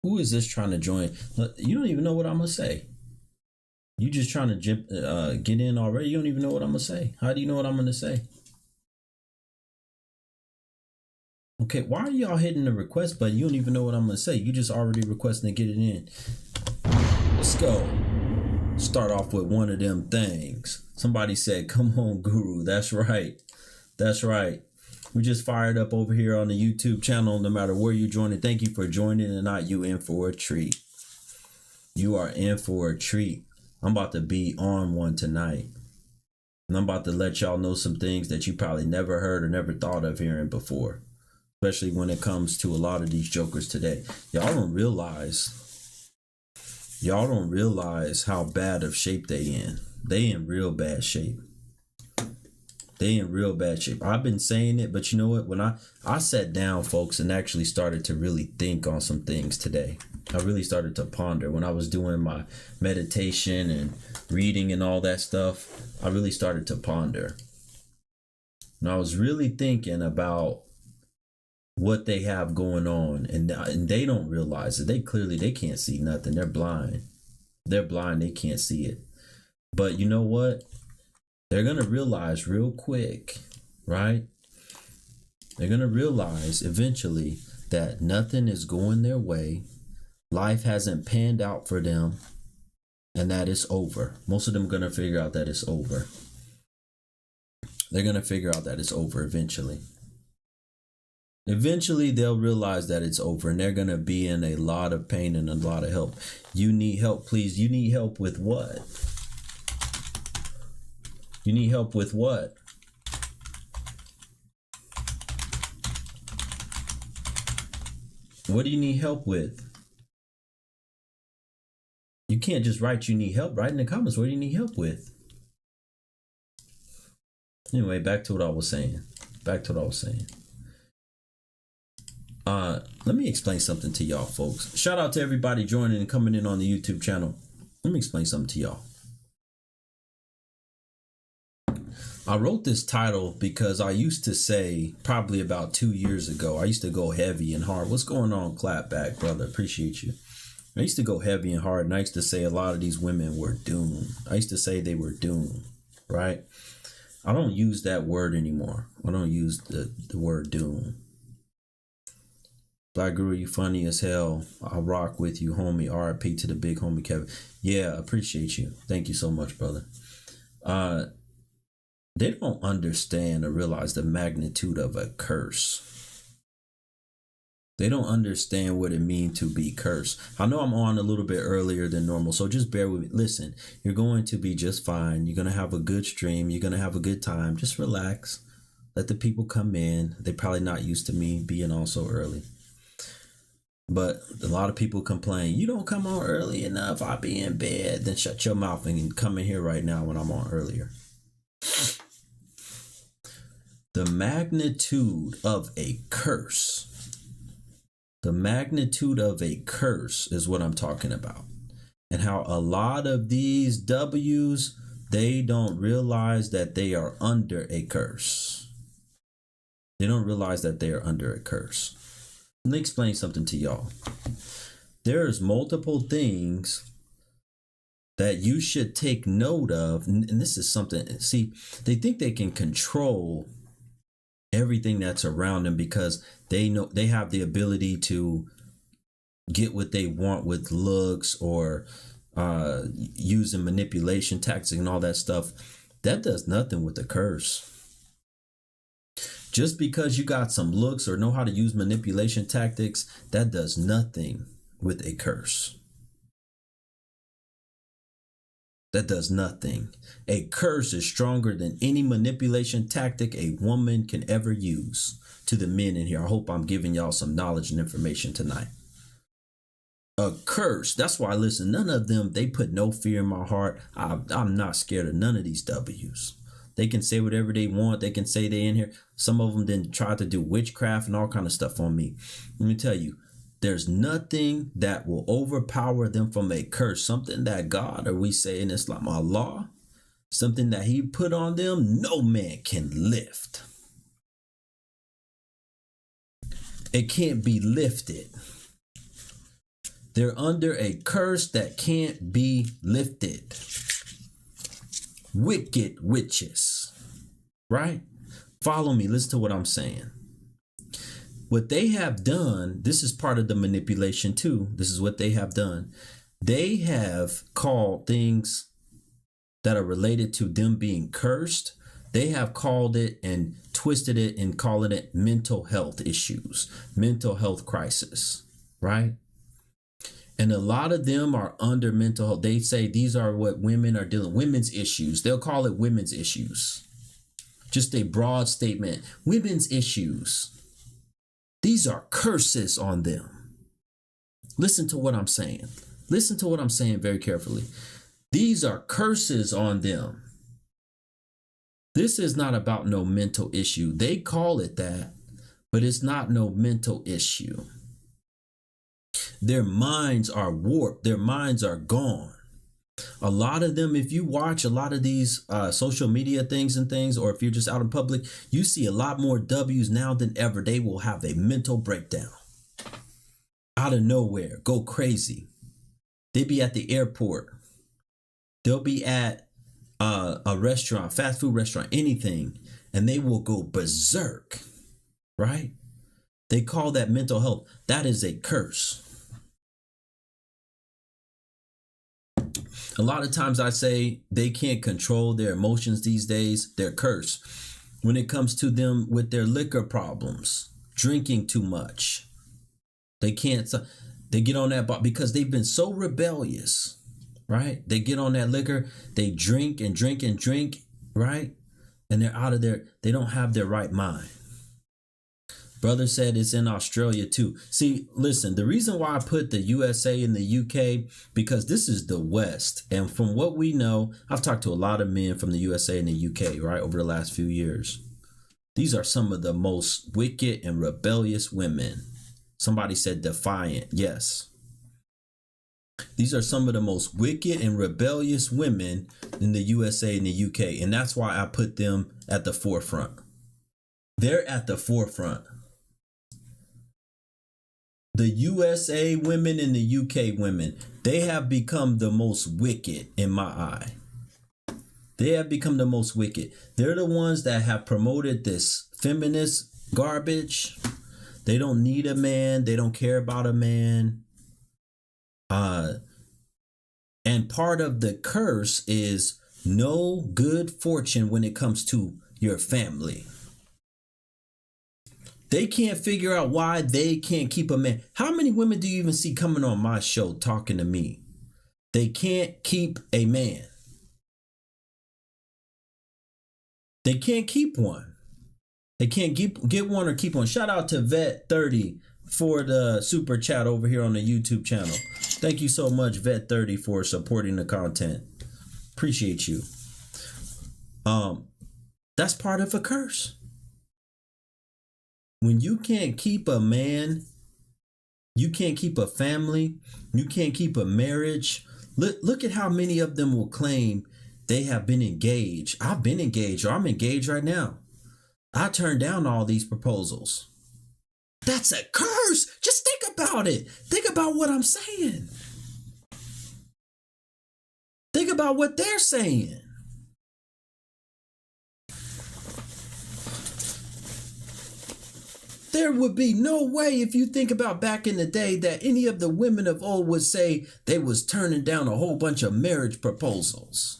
Who is this trying to join? You don't even know what I'm gonna say. You just trying to get in already. You don't even know what I'm gonna say. How do you know what I'm gonna say? Okay, why are y'all hitting the request button? You don't even know what I'm gonna say. You just already requesting to get it in. Let's go. Start off with one of them things. Somebody said, "Come on, Guru." That's right. That's right. We just fired up over here on the YouTube channel. No matter where you're joining, thank you for joining. And not you in for a treat. You are in for a treat. I'm about to be on one tonight. And I'm about to let y'all know some things that you probably never heard or never thought of hearing before. Especially when it comes to a lot of these jokers today. Y'all don't realize how bad of shape they in. They in real bad shape. They in real bad shape. I've been saying it, but you know what? When I sat down, folks, and actually started to really think on some things today. I really started to ponder when I was doing my meditation and reading and all that stuff. I really started to ponder. And I was really thinking about what they have going on, and they don't realize it. They can't see nothing. They're blind. They're blind. They can't see it. But you know what? They're going to realize real quick, right? They're going to realize eventually that nothing is going their way. Life hasn't panned out for them, and that it's over. Most of them are going to figure out that it's over. They're going to figure out that it's over eventually. Eventually, they'll realize that it's over, and they're going to be in a lot of pain and a lot of help. You need help, please. You need help with what? You need help with what? What do you need help with? You can't just write you need help. Write in the comments, what do you need help with? Anyway, back to what I was saying. Let me explain something to y'all, folks. Shout out to everybody joining and coming in on the YouTube channel. Let me explain something to y'all. I wrote this title because I used to say, probably about 2 years ago, I used to go heavy and hard. What's going on, Clapback, brother? Appreciate you. I used to go heavy and hard, and I used to say a lot of these women were doomed. I used to say they were doomed, right? I don't use that word anymore. I don't use the word doom. Black Guru, you funny as hell. I'll rock with you, homie. RIP to the big homie Kevin. Yeah, appreciate you. Thank you so much, brother. They don't understand or realize the magnitude of a curse. They don't understand what it means to be cursed. I know I'm on a little bit earlier than normal, so just bear with me. Listen, you're going to be just fine. You're going to have a good stream. You're going to have a good time. Just relax. Let the people come in. They're probably not used to me being on so early. But a lot of people complain, you don't come on early enough. I'll be in bed. Then shut your mouth and come in here right now when I'm on earlier. The magnitude of a curse. The magnitude of a curse is what I'm talking about. And how a lot of these W's, they don't realize that they are under a curse. They don't realize that they are under a curse. Let me explain something to y'all. There's multiple things that you should take note of. And this is something, see, they think they can control everything that's around them because they know they have the ability to get what they want with looks or using manipulation tactics and all that stuff. That does nothing with the curse. Just because you got some looks or know how to use manipulation tactics, that does nothing with a curse. That does nothing. A curse is stronger than any manipulation tactic a woman can ever use. To the men in here, I hope I'm giving y'all some knowledge and information tonight. A curse, that's why, listen, none of them, they put no fear in my heart. I'm not scared of none of these W's. They can say whatever they want. They can say they in here. Some of them then try to do witchcraft and all kind of stuff on me. Let me tell you, there's nothing that will overpower them from a curse. Something that God, or we say in Islam, Allah, something that he put on them, no man can lift. It can't be lifted. They're under a curse that can't be lifted. Wicked witches, right? Follow me. Listen to what I'm saying. What they have done, this is part of the manipulation too. This is what they have done. They have called things that are related to them being cursed. They have called it and twisted it and calling it mental health issues, mental health crisis, right? And a lot of them are under mental health. They say these are what women are dealing, women's issues. They'll call it women's issues. Just a broad statement, women's issues. These are curses on them. Listen to what I'm saying. Listen to what I'm saying very carefully. These are curses on them. This is not about no mental issue. They call it that, but it's not no mental issue. Their minds are warped. Their minds are gone. A lot of them, if you watch a lot of these social media things, or if you're just out in public, you see a lot more W's now than ever. They will have a mental breakdown. Out of nowhere, go crazy. They be at the airport. They'll be at a restaurant, fast food restaurant, anything, and they will go berserk, right? They call that mental health. That is a curse. A lot of times I say they can't control their emotions these days. They're cursed. When it comes to them with their liquor problems, drinking too much, they can't. They get on that bar because they've been so rebellious, right? They get on that liquor, they drink and drink and drink, right? And they're out of their, they don't have their right mind. Brother said it's in Australia too. See, listen, the reason why I put the USA and the UK, because this is the West. And from what we know, I've talked to a lot of men from the USA and the UK, right, over the last few years. These are some of the most wicked and rebellious women. Somebody said defiant. Yes. These are some of the most wicked and rebellious women in the USA and the UK. And that's why I put them at the forefront. They're at the forefront. The USA women and the UK women, they have become the most wicked in my eye. They have become the most wicked. They're the ones that have promoted this feminist garbage. They don't need a man. They don't care about a man. And part of the curse is no good fortune when it comes to your family. They can't figure out why they can't keep a man. How many women do you even see coming on my show talking to me? They can't keep a man. They can't keep one. They can't get one or keep one. Shout out to Vet30 for the super chat over here on the YouTube channel. Thank you so much, Vet30, for supporting the content. Appreciate you. That's part of a curse. When you can't keep a man, you can't keep a family, you can't keep a marriage. Look at how many of them will claim they have been engaged. I've been engaged, or I'm engaged right now. I turned down all these proposals. That's a curse. Just think about it. Think about what I'm saying. Think about what they're saying. There would be no way, if you think about back in the day, that any of the women of old would say they was turning down a whole bunch of marriage proposals.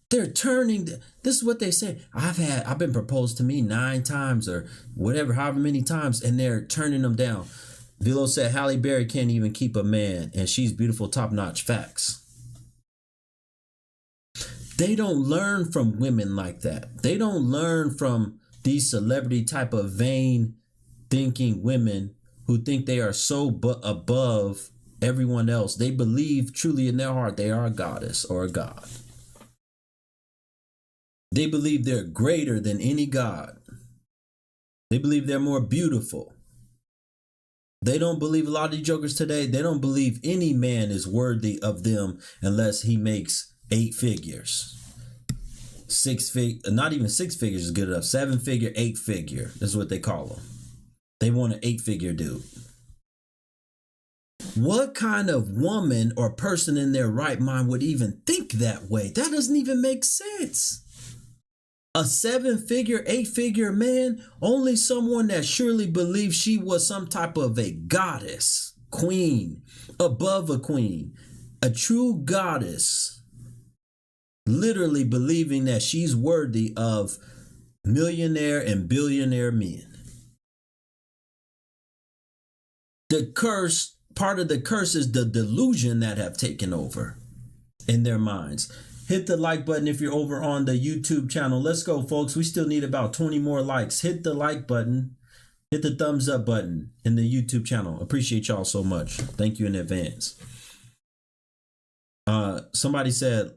They're turning, this is what they say. I've been proposed to me 9 times or whatever, however many times, and they're turning them down. Vilo said Halle Berry can't even keep a man, and she's beautiful, top-notch. Facts. They don't learn from women like that. They don't learn from these celebrity type of vain thinking women who think they are so above everyone else. They believe truly in their heart they are a goddess or a god. They believe they're greater than any god. They believe they're more beautiful. They don't believe, a lot of these jokers today, they don't believe any man is worthy of them unless he makes 8 figures. Not even 6 figures is good enough. 7 figure, 8 figure. That's what they call them. They want an 8 figure dude. What kind of woman or person in their right mind would even think that way? That doesn't even make sense. A 7-figure, 8-figure man, only someone that surely believes she was some type of a goddess, queen, above a queen, a true goddess, literally believing that she's worthy of millionaire and billionaire men. The curse, part of the curse is the delusion that have taken over in their minds. Hit the like button if you're over on the YouTube channel. Let's go, folks. We still need about 20 more likes. Hit the like button. Hit the thumbs up button in the YouTube channel. Appreciate y'all so much. Thank you in advance. Somebody said,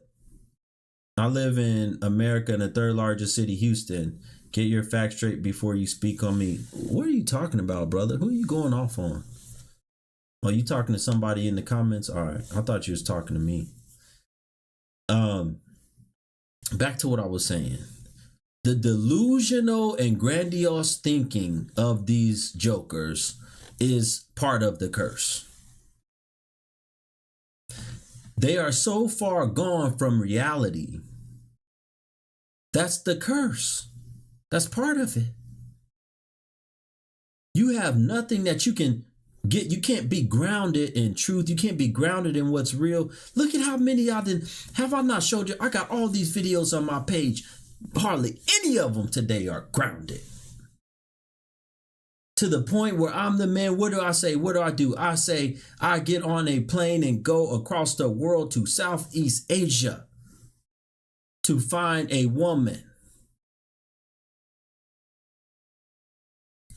I live in America in the third largest city, Houston. Get your facts straight before you speak on me. What are you talking about, brother? Who are you going off on? Oh, you talking to somebody in the comments? All right. I thought you was talking to me. Back to what I was saying. The delusional and grandiose thinking of these jokers is part of the curse. They are so far gone from reality. That's the curse. That's part of it. You have nothing that you can get. You can't be grounded in truth. You can't be grounded in what's real. Look at how many I did. Have I not showed you? I got all these videos on my page. Hardly any of them today are grounded. To the point where I'm the man. What do I say? What do I do? I say I get on a plane and go across the world to Southeast Asia to find a woman.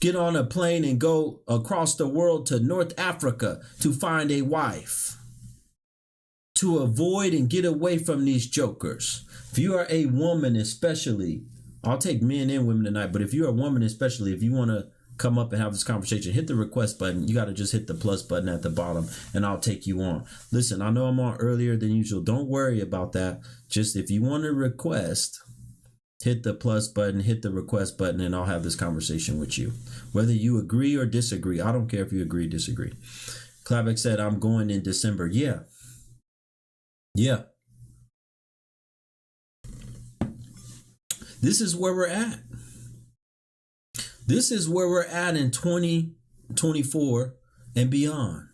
Get on a plane and go across the world to North Africa to find a wife. To avoid and get away from these jokers. If you are a woman especially, I'll take men and women tonight, but if you're a woman especially, if you want to come up and have this conversation, hit the request button. You got to just hit the plus button at the bottom and I'll take you on. Listen, I know I'm on earlier than usual. Don't worry about that. Just if you want to request, hit the plus button, hit the request button, and I'll have this conversation with you. Whether you agree or disagree, I don't care if you agree or disagree. Klavik said, I'm going in December. Yeah. This is where we're at. This is where we're at in 2024 and beyond.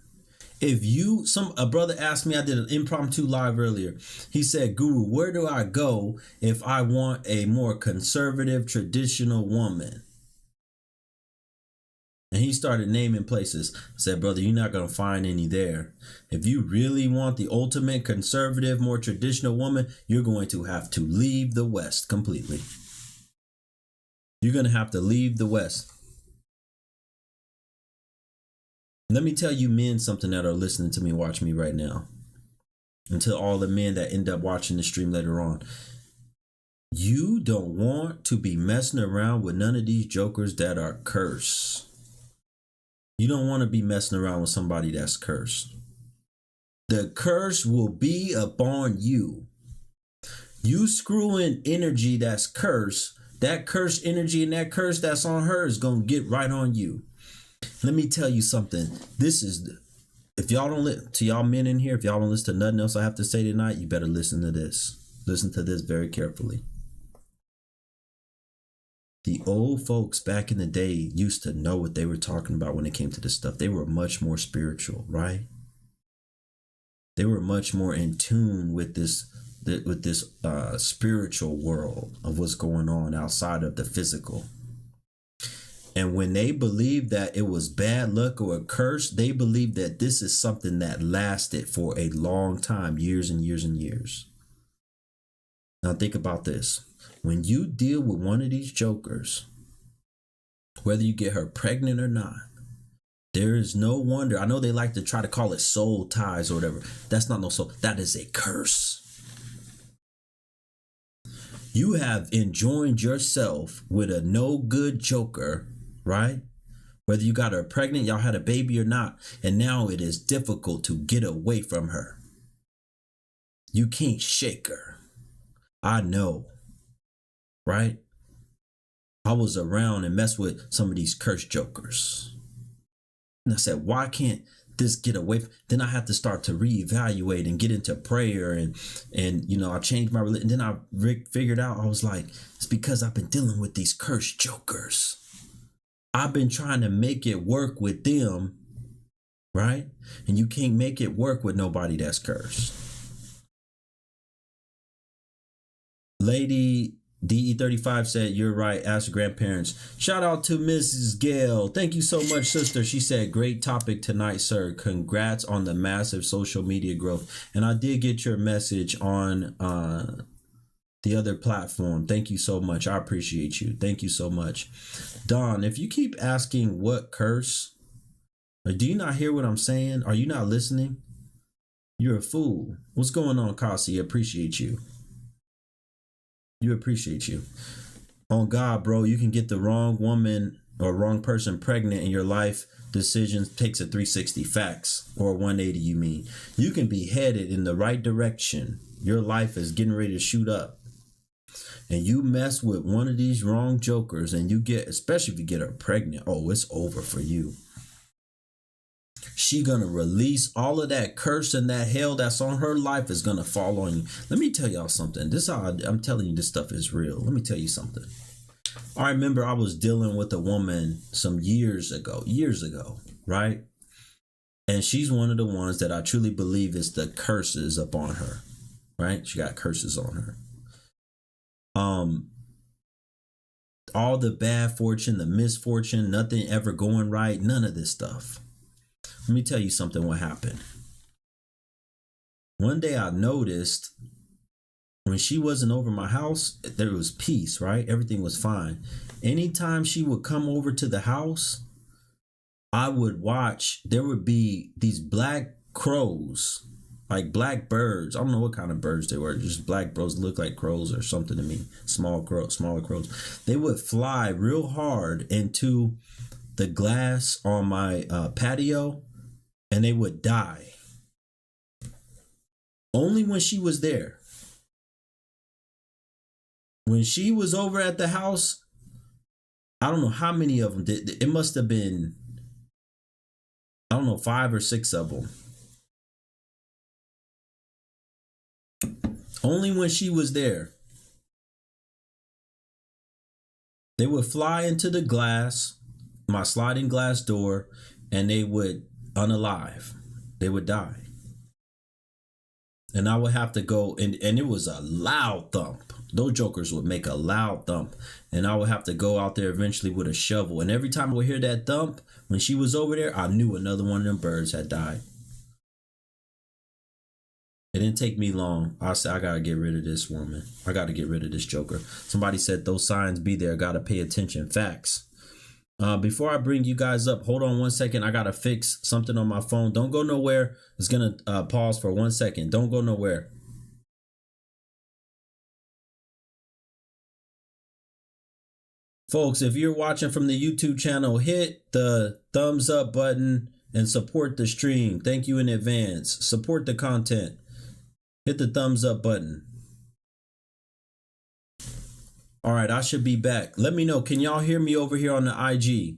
If you, a brother asked me, I did an impromptu live earlier. He said, Guru, where do I go if I want a more conservative, traditional woman? And he started naming places. I said, brother, you're not going to find any there. If you really want the ultimate conservative, more traditional woman, you're going to have to leave the West completely. You're going to have to leave the West. Let me tell you men something that are listening to me, watch me right now. And to all the men that end up watching the stream later on. You don't want to be messing around with none of these jokers that are cursed. You don't want to be messing around with somebody that's cursed. The curse will be upon you. You screwing energy that's cursed. That cursed energy and that curse that's on her is going to get right on you. Let me tell you something. This is, if y'all don't listen to y'all men in here, if y'all don't listen to nothing else I have to say tonight, you better listen to this. Listen to this very carefully. The old folks back in the day used to know what they were talking about when it came to this stuff. They were much more spiritual, right? They were much more in tune with this spiritual world of what's going on outside of the physical. And when they believed that it was bad luck or a curse, they believed that this is something that lasted for a long time, years and years and years. Now think about this. When you deal with one of these jokers, whether you get her pregnant or not, there is no wonder. I know they like to try to call it soul ties or whatever. That's not no soul. That is a curse. You have enjoined yourself with a no good joker, right? Whether you got her pregnant, y'all had a baby or not, and now it is difficult to get away from her. You can't shake her. I know, right? I was around and messed with some of these cursed jokers. And I said, why can't this get away. Then I have to start to reevaluate and get into prayer, and I changed my religion. Then I figured out, I was like, it's because I've been dealing with these cursed jokers. I've been trying to make it work with them, right? And you can't make it work with nobody that's cursed. Lady DE35 said, you're right. Ask grandparents. Shout out to Mrs. Gail. Thank you so much, sister. She said, great topic tonight, sir. Congrats on the massive social media growth. And I did get your message on the other platform. Thank you so much. I appreciate you. Thank you so much. Don, if you keep asking what curse, or do you not hear what I'm saying? Are you not listening? You're a fool. What's going on, Kasi? Appreciate you. You appreciate you. On God, bro, you can get the wrong woman or wrong person pregnant in your life. Decision takes a 360 facts, or 180, you mean. You can be headed in the right direction. Your life is getting ready to shoot up. And you mess with one of these wrong jokers and you get, especially if you get her pregnant, oh, it's over for you. She gonna release all of that curse and that hell that's on her life is gonna fall on you. Let me tell y'all something. This how I'm telling you, this stuff is real. Let me tell you something. I remember I was dealing with a woman some years ago, right? And she's one of the ones that I truly believe is the curses upon her, right? She got curses on her. All the bad fortune, the misfortune, nothing ever going right, none of this stuff. Let me tell you something what happened. One day I noticed when she wasn't over my house, there was peace, right? Everything was fine. Anytime she would come over to the house, I would watch, there would be these black crows, like black birds. I don't know what kind of birds they were. Just black birds, look like crows or something to me. Smaller crows. They would fly real hard into the glass on my patio, and they would die. Only when she was there. When she was over at the house, I don't know how many of them did. It must have been, I don't know, 5 or 6 of them. Only when she was there. They would fly into the glass, my sliding glass door, and they would unalive. They would die. And I would have to go, and it was a loud thump. Those jokers would make a loud thump. And I would have to go out there eventually with a shovel. And every time I would hear that thump, when she was over there, I knew another one of them birds had died. It didn't take me long. I said, I got to get rid of this woman. I got to get rid of this joker. Somebody said those signs be there. Got to pay attention. Facts. Before I bring you guys up, hold on 1 second. I got to fix something on my phone. Don't go nowhere. It's going to pause for 1 second. Don't go nowhere. Folks, if you're watching from the YouTube channel, hit the thumbs up button and support the stream. Thank you in advance. Support the content. Hit the thumbs up button. All right, I should be back. Let me know. Can y'all hear me over here on the IG?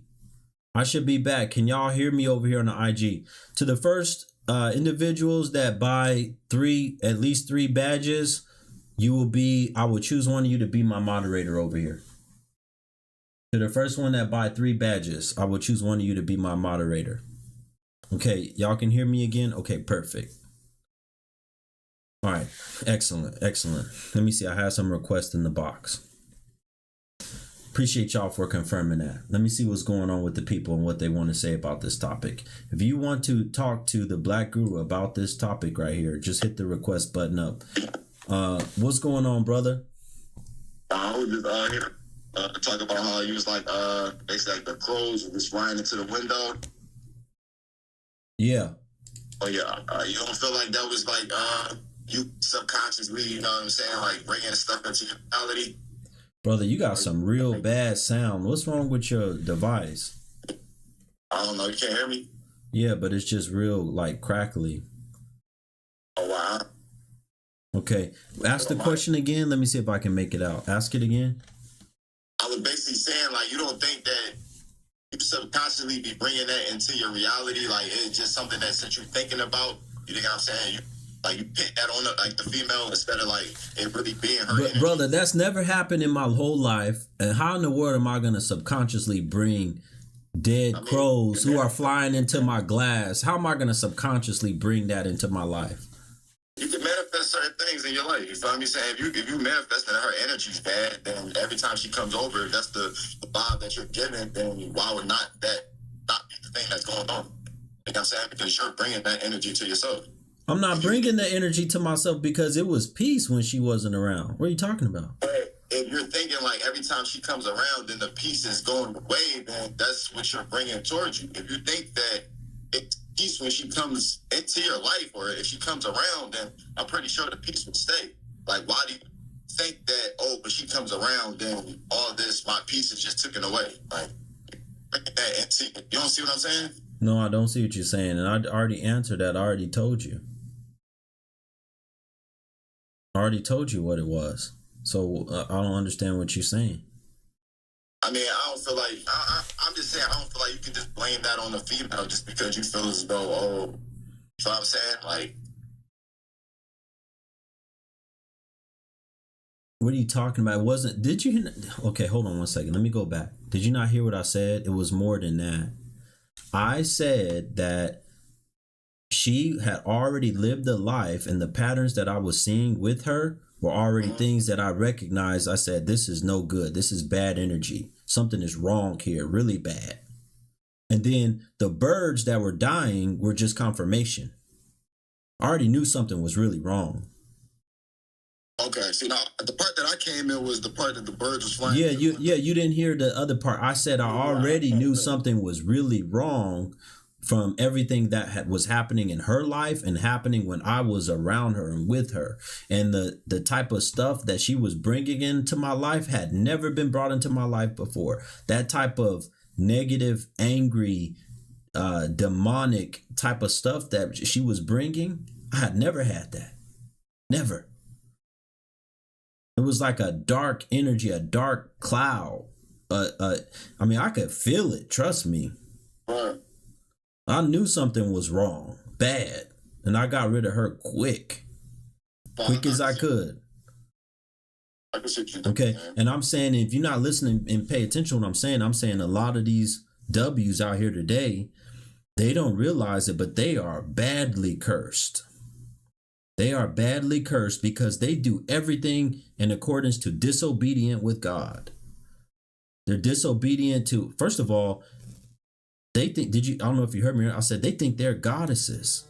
I should be back. Can y'all hear me over here on the IG? To the first individuals that buy at least three badges, I will choose one of you to be my moderator over here. To the first one that buy 3 badges, I will choose one of you to be my moderator. Okay, y'all can hear me again? Okay, perfect. All right, excellent. Let me see, I have some requests in the box. Appreciate y'all for confirming that. Let me see what's going on with the people and what they want to say about this topic. If you want to talk to the Black Guru about this topic right here, just hit the request button up. What's going on, brother? I was just here talk about how you was like basically like the crows were just flying into the window. Yeah. Oh yeah. You don't feel like that was like you subconsciously, you know what I'm saying, like bringing stuff into your reality? Brother, you got some real bad sound. What's wrong with your device? I don't know. You can't hear me? Yeah, but it's just real, like, crackly. Oh, wow. Okay. Ask the question again. Let me see if I can make it out. Ask it again. I was basically saying, like, you don't think that subconsciously be bringing that into your reality? Like it's just something that you're thinking about. You think I'm saying? You pick that on the female instead of like it really being her. But brother, that's never happened in my whole life. And how in the world am I gonna subconsciously bring dead crows who are flying into my glass? How am I gonna subconsciously bring that into my life? You can manifest certain things in your life. You feel me? Saying if you manifest that her energy's bad, then every time she comes over, if that's the vibe that you're giving, then why would not be the thing that's going on? You know what I'm saying? Because you're bringing that energy to yourself. I'm not bringing the energy to myself because it was peace when she wasn't around. What are you talking about? If you're thinking like every time she comes around, then the peace is going away, then that's what you're bringing towards you. If you think that it's peace when she comes into your life, or if she comes around, then I'm pretty sure the peace will stay. Like, why do you think that, but she comes around, then all this, my peace is just taken away? Like, you don't see what I'm saying? No, I don't see what you're saying. And I already answered that. I already told you. I already told you what it was. So I don't understand what you're saying. I mean, I don't feel like, I'm just saying, I don't feel like you can just blame that on the female just because you feel as though, you know what I'm saying? Like, what are you talking about? Okay, hold on one second. Let me go back. Did you not hear what I said? It was more than that. I said that she had already lived a life, and the patterns that I was seeing with her were already things that I recognized. I said, this is no good. This is bad energy. Something is wrong here, really bad. And then the birds that were dying were just confirmation. I already knew something was really wrong. Okay, see, now the part that I came in was the part that the birds was flying. Yeah, you didn't hear the other part. I said I already knew something was really wrong from everything that was happening in her life and happening when I was around her and with her. And the type of stuff that she was bringing into my life had never been brought into my life before. That type of negative, angry, demonic type of stuff that she was bringing, I had never had that. Never. It was like a dark energy, a dark cloud. I mean, I could feel it. Trust me. I knew something was wrong, bad, and I got rid of her quick as I could. Okay, and I'm saying if you're not listening and pay attention to what I'm saying a lot of these W's out here today, they don't realize it, but they are badly cursed. They are badly cursed because they do everything in accordance to disobedient with God. They're disobedient to, first of all, they think, I don't know if you heard me, I said they think they're goddesses.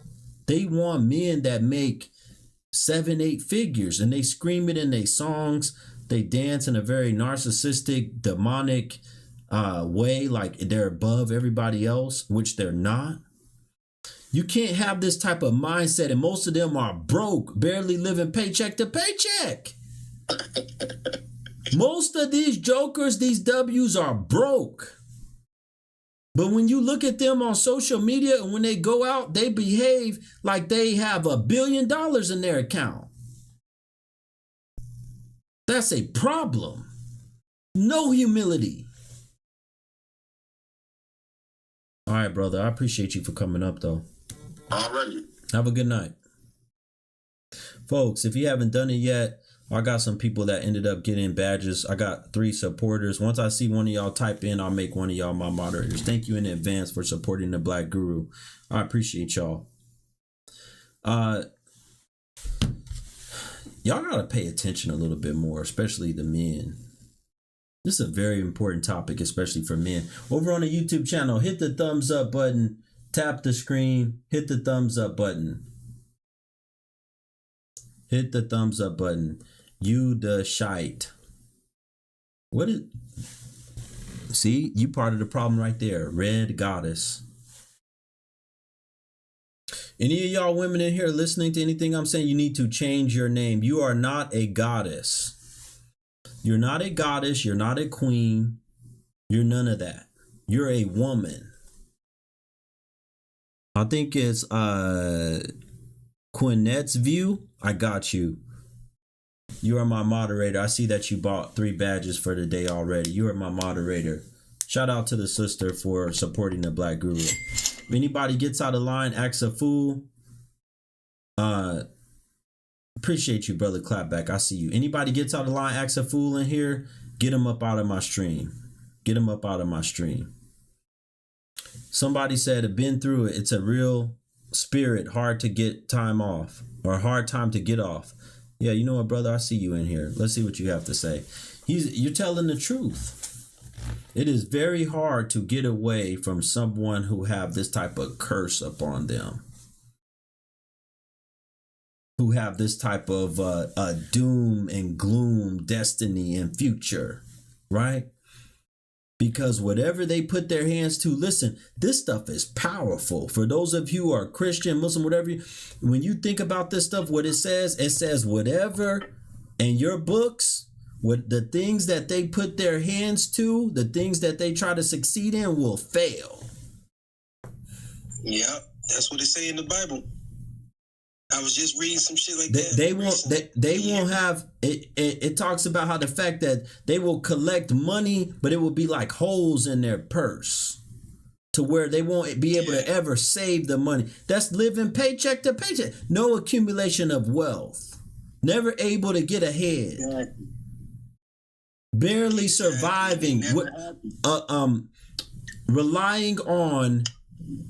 They want men that make 7-8 figures, and they scream it in their songs. They dance in a very narcissistic, demonic way, like they're above everybody else, which they're not. You can't have this type of mindset, and most of them are broke, barely living paycheck to paycheck. Most of these jokers, these W's are broke. But when you look at them on social media and when they go out, they behave like they have $1 billion in their account. That's a problem. No humility. All right, brother. I appreciate you for coming up, though. Already. Have a good night. Folks, if you haven't done it yet, I got some people that ended up getting badges. I got 3 supporters. Once I see one of y'all type in, I'll make one of y'all my moderators. Thank you in advance for supporting the Black Guru. I appreciate y'all. Y'all gotta pay attention a little bit more, especially the men. This is a very important topic, especially for men. Over on the YouTube channel, hit the thumbs up button, tap the screen, hit the thumbs up button. Hit the thumbs up button. You the shite. What is... See, you part of the problem right there. Red goddess. Any of y'all women in here listening to anything I'm saying, you need to change your name. You are not a goddess. You're not a goddess. You're not a queen. You're none of that. You're a woman. I think it's Quinette's View. I got you. You are my moderator. I see that you bought 3 badges for the day already. You are my moderator. Shout out to the sister for supporting the Black Guru. If anybody gets out of line, acts a fool. Appreciate you, brother. Clapback. I see you. Anybody gets out of line, acts a fool in here, get them up out of my stream. Get them up out of my stream. Somebody said, I've been through it. It's a real spirit, hard to get time off, or hard time to get off. Yeah, you know what, brother? I see you in here. Let's see what you have to say. You're telling the truth. It is very hard to get away from someone who have this type of curse upon them, who have this type of doom and gloom, destiny and future, right? Because whatever they put their hands to, listen, this stuff is powerful. For those of you who are Christian, Muslim, whatever, when you think about this stuff, what it says whatever in your books, what the things that they put their hands to, the things that they try to succeed in will fail. Yeah, that's what it say in the Bible. I was just reading some shit like that. They won't have it. It talks about how the fact that they will collect money, but it will be like holes in their purse to where they won't be able to ever save the money. That's living paycheck to paycheck. No accumulation of wealth. Never able to get ahead. Exactly. Barely surviving. Relying on,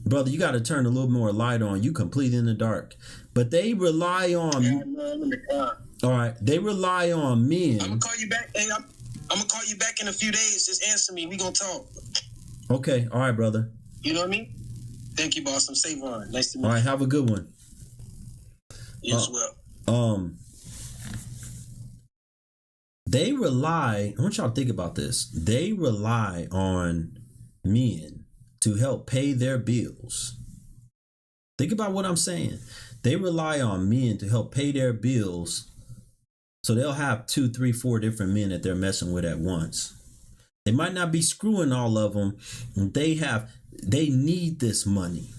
brother, you got to turn a little more light on. You completely in the dark. But they rely on. All right, they rely on men. I'm gonna call you back. Hey, I'm gonna call you back in a few days. Just answer me. We gonna talk. Okay. All right, brother. You know what I mean? Thank you, boss. I'm Savon. Nice to meet you. All right. Have a good one. You as well. They rely. I want y'all to think about this. They rely on men to help pay their bills. Think about what I'm saying. They rely on men to help pay their bills. So they'll have 2, 3, 4 different men that they're messing with at once. They might not be screwing all of them. They need this money.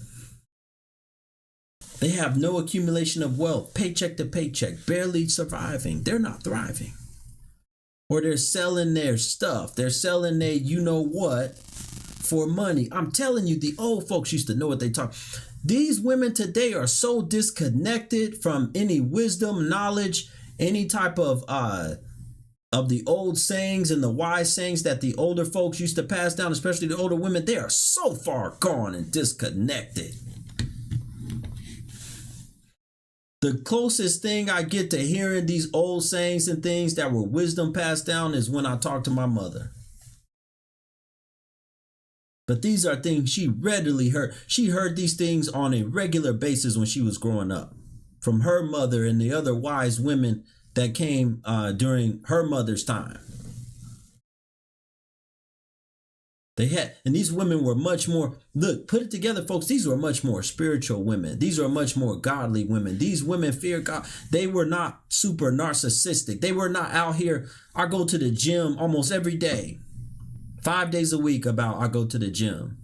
They have no accumulation of wealth, paycheck to paycheck, barely surviving. They're not thriving. Or they're selling their stuff. They're selling their you know what for money. I'm telling you, the old folks used to know what they talk. These women today are so disconnected from any wisdom, knowledge, any type of the old sayings and the wise sayings that the older folks used to pass down, especially the older women. They are so far gone and disconnected. The closest thing I get to hearing these old sayings and things that were wisdom passed down is when I talk to my mother. But these are things she readily heard. She heard these things on a regular basis when she was growing up from her mother and the other wise women that came during her mother's time. And these women were much more, look, put it together, folks. These were much more spiritual women. These are much more godly women. These women fear God. They were not super narcissistic. They were not out here. I go to the gym almost every day. 5 days a week I go to the gym.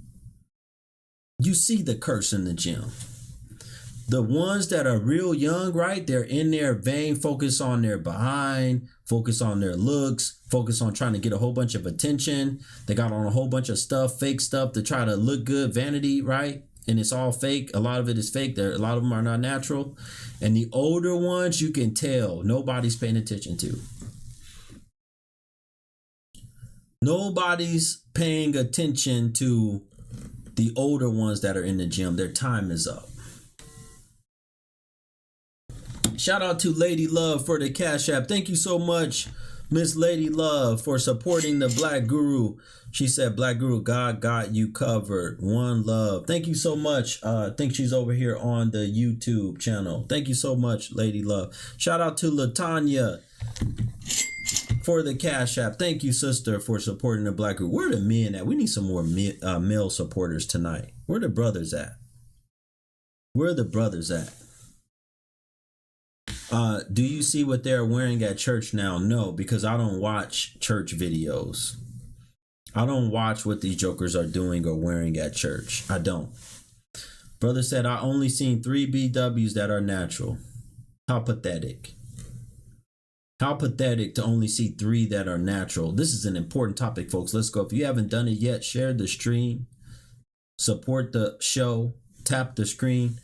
You see the curse in the gym. The ones that are real young, right? They're in their vein, focus on their behind, focus on their looks, focus on trying to get a whole bunch of attention. They got on a whole bunch of stuff, fake stuff to try to look good, vanity, right? And it's all fake. A lot of it is fake. A lot of them are not natural. And the older ones, you can tell nobody's paying attention to. Nobody's paying attention to the older ones that are in the gym. Their time is up. Shout out to Lady Love for the Cash App. Thank you so much, Miss Lady Love, for supporting the Black Guru. She said, Black Guru, God got you covered. One love. Thank you so much. I think she's over here on the YouTube channel. Thank you so much, Lady Love. Shout out to LaTanya for the Cash App. Thank you, sister, for supporting the Black Guru. Where are the men at? We need some more male supporters tonight. Where are the brothers at? Where are the brothers at? Do you see what they're wearing at church now? No, because I don't watch church videos. I don't watch what these jokers are doing or wearing at church. I don't. Brother said, I only seen 3 BWs that are natural. How pathetic. How pathetic to only see 3 that are natural. This is an important topic, folks. Let's go. If you haven't done it yet, share the stream, support the show, tap the screen.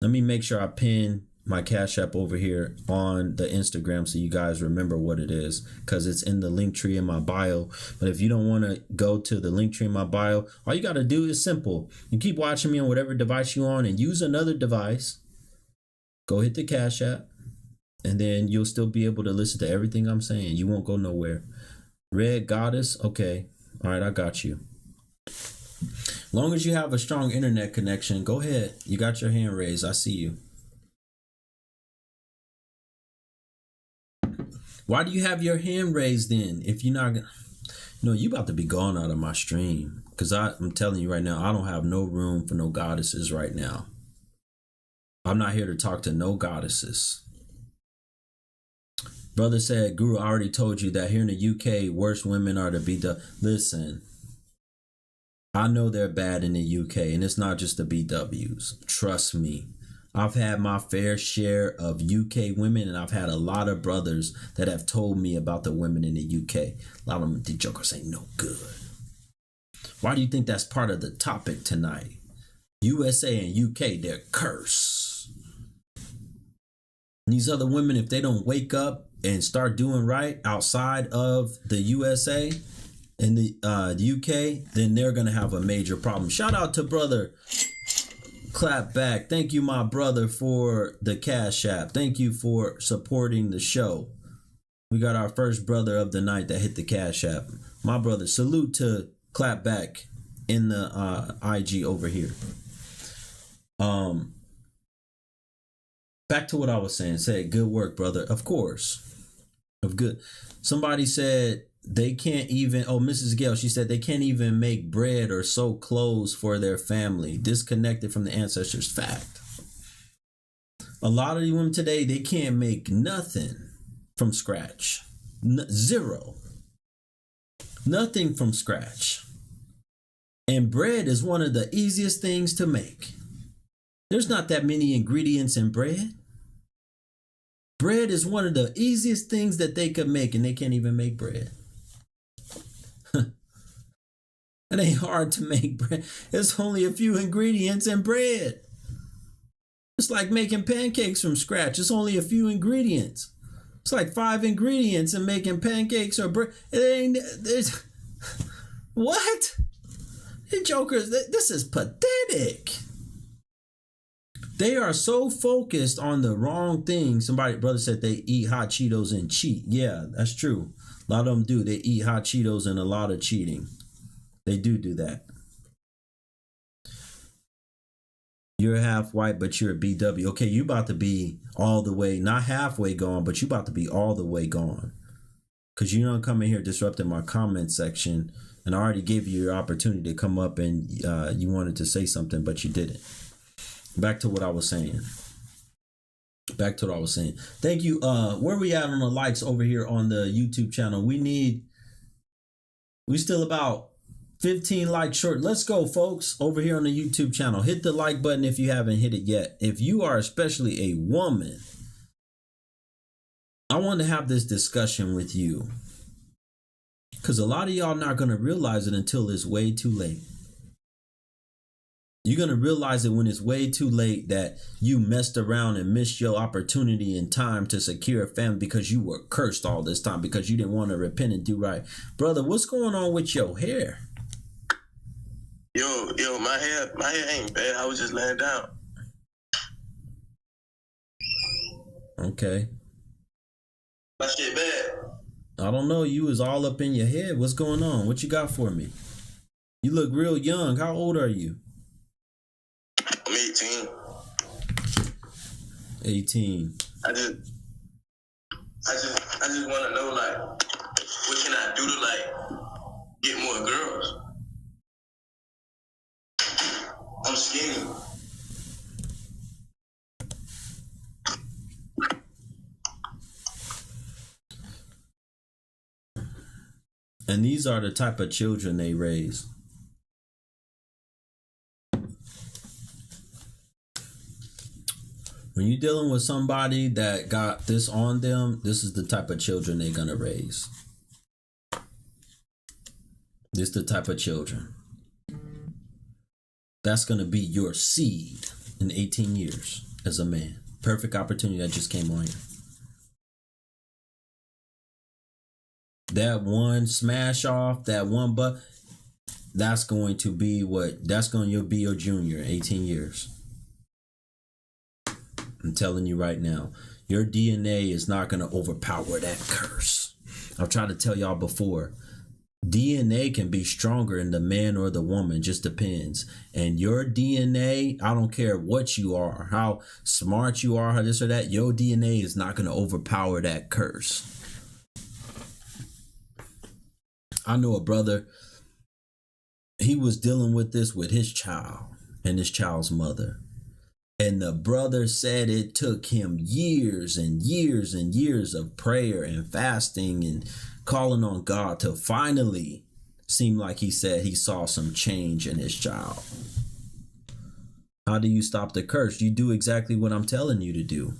Let me make sure I pin my Cash App over here on the Instagram so you guys remember what it is, because it's in the link tree in my bio. But if you don't want to go to the link tree in my bio, all you got to do is simple. You keep watching me on whatever device you're on and use another device. Go hit the Cash App, and then you'll still be able to listen to everything I'm saying. You won't go nowhere. Red Goddess. Okay. All right. I got you. Long as you have a strong internet connection, go ahead. You got your hand raised. I see you. Why do you have your hand raised then? If you're not gonna, you about to be gone out of my stream. Because I'm telling you right now, I don't have no room for no goddesses right now. I'm not here to talk to no goddesses. Brother said, Guru, I already told you that here in the UK, worst women are to be the. Listen, I know they're bad in the UK, and it's not just the BWs. Trust me. I've had my fair share of UK women, and I've had a lot of brothers that have told me about the women in the UK. A lot of them, the jokers ain't no good. Why do you think that's part of the topic tonight? USA and UK, they're cursed. These other women, if they don't wake up and start doing right outside of the USA and the UK, then they're going to have a major problem. Shout out to brother Clap Back. Thank you, my brother, for the Cash App. Thank you for supporting the show. We got our first brother of the night that hit the Cash App. My brother, salute to Clap Back in the IG over here. Back to what I was saying. Say good work, brother. Of course. Of good. Somebody said they can't even, Mrs. Gale, she said they can't even make bread or sew clothes for their family. Disconnected from the ancestors. Fact. A lot of the women today, they can't make nothing from scratch. Zero. Nothing from scratch. And bread is one of the easiest things to make. There's not that many ingredients in bread. Bread is one of the easiest things that they could make, and they can't even make bread. It ain't hard to make bread. There's only a few ingredients in bread. It's like making pancakes from scratch. It's only a few ingredients. It's like 5 ingredients in making pancakes or bread. It ain't, there's, what? Hey, jokers, this is pathetic. They are so focused on the wrong thing. Brother said they eat hot Cheetos and cheat. Yeah, that's true. A lot of them do. They eat hot Cheetos and a lot of cheating. They do that. You're half white, but you're a BW. Okay, you about to be all the way, not halfway gone, but you about to be all the way gone. Because you don't come in here disrupting my comment section. And I already gave you your opportunity to come up and you wanted to say something, but you didn't. Back to what I was saying. Thank you. Where we at on the likes over here on the YouTube channel? We still about 15 likes short. Let's go, folks, over here on the YouTube channel. Hit the like button if you haven't hit it yet. If you are especially a woman, I want to have this discussion with you. Because a lot of y'all not going to realize it until it's way too late. You're going to realize it when it's way too late that you messed around and missed your opportunity in time to secure a family because you were cursed all this time because you didn't want to repent and do right. Brother, what's going on with your hair? Yo, my hair ain't bad. I was just laying down. Okay. My shit bad. I don't know. You was all up in your head. What's going on? What you got for me? You look real young. How old are you? I'm 18. 18. I just want to know, like, what can I do to, like, get more girls? I'm skinny. And these are the type of children they raise. When you're dealing with somebody that got this on them, this is the type of children they're going to raise. This is the type of children. That's going to be your seed in 18 years as a man. Perfect opportunity that just came on here. That one smash off, that one butt, that's going to be you'll be your junior in 18 years. I'm telling you right now, your DNA is not going to overpower that curse. I've tried to tell y'all before, DNA can be stronger in the man or the woman, just depends. And your DNA, I don't care what you are, how smart you are, how this or that, your DNA is not going to overpower that curse. I know a brother, he was dealing with this with his child and his child's mother. And the brother said it took him years and years and years of prayer and fasting and calling on God to finally seem like he said he saw some change in his child. How do you stop the curse? You do exactly what I'm telling you to do.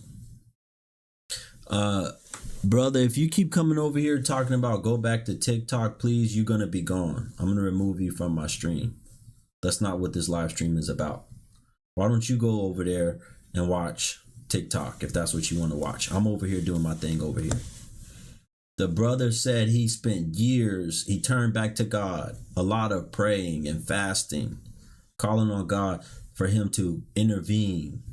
Brother, if you keep coming over here talking about go back to TikTok, please, you're going to be gone. I'm going to remove you from my stream. That's not what this live stream is about. Why don't you go over there and watch TikTok if that's what you want to watch? I'm over here doing my thing over here. The brother said he spent years, he turned back to God, a lot of praying and fasting, calling on God for him to intervene,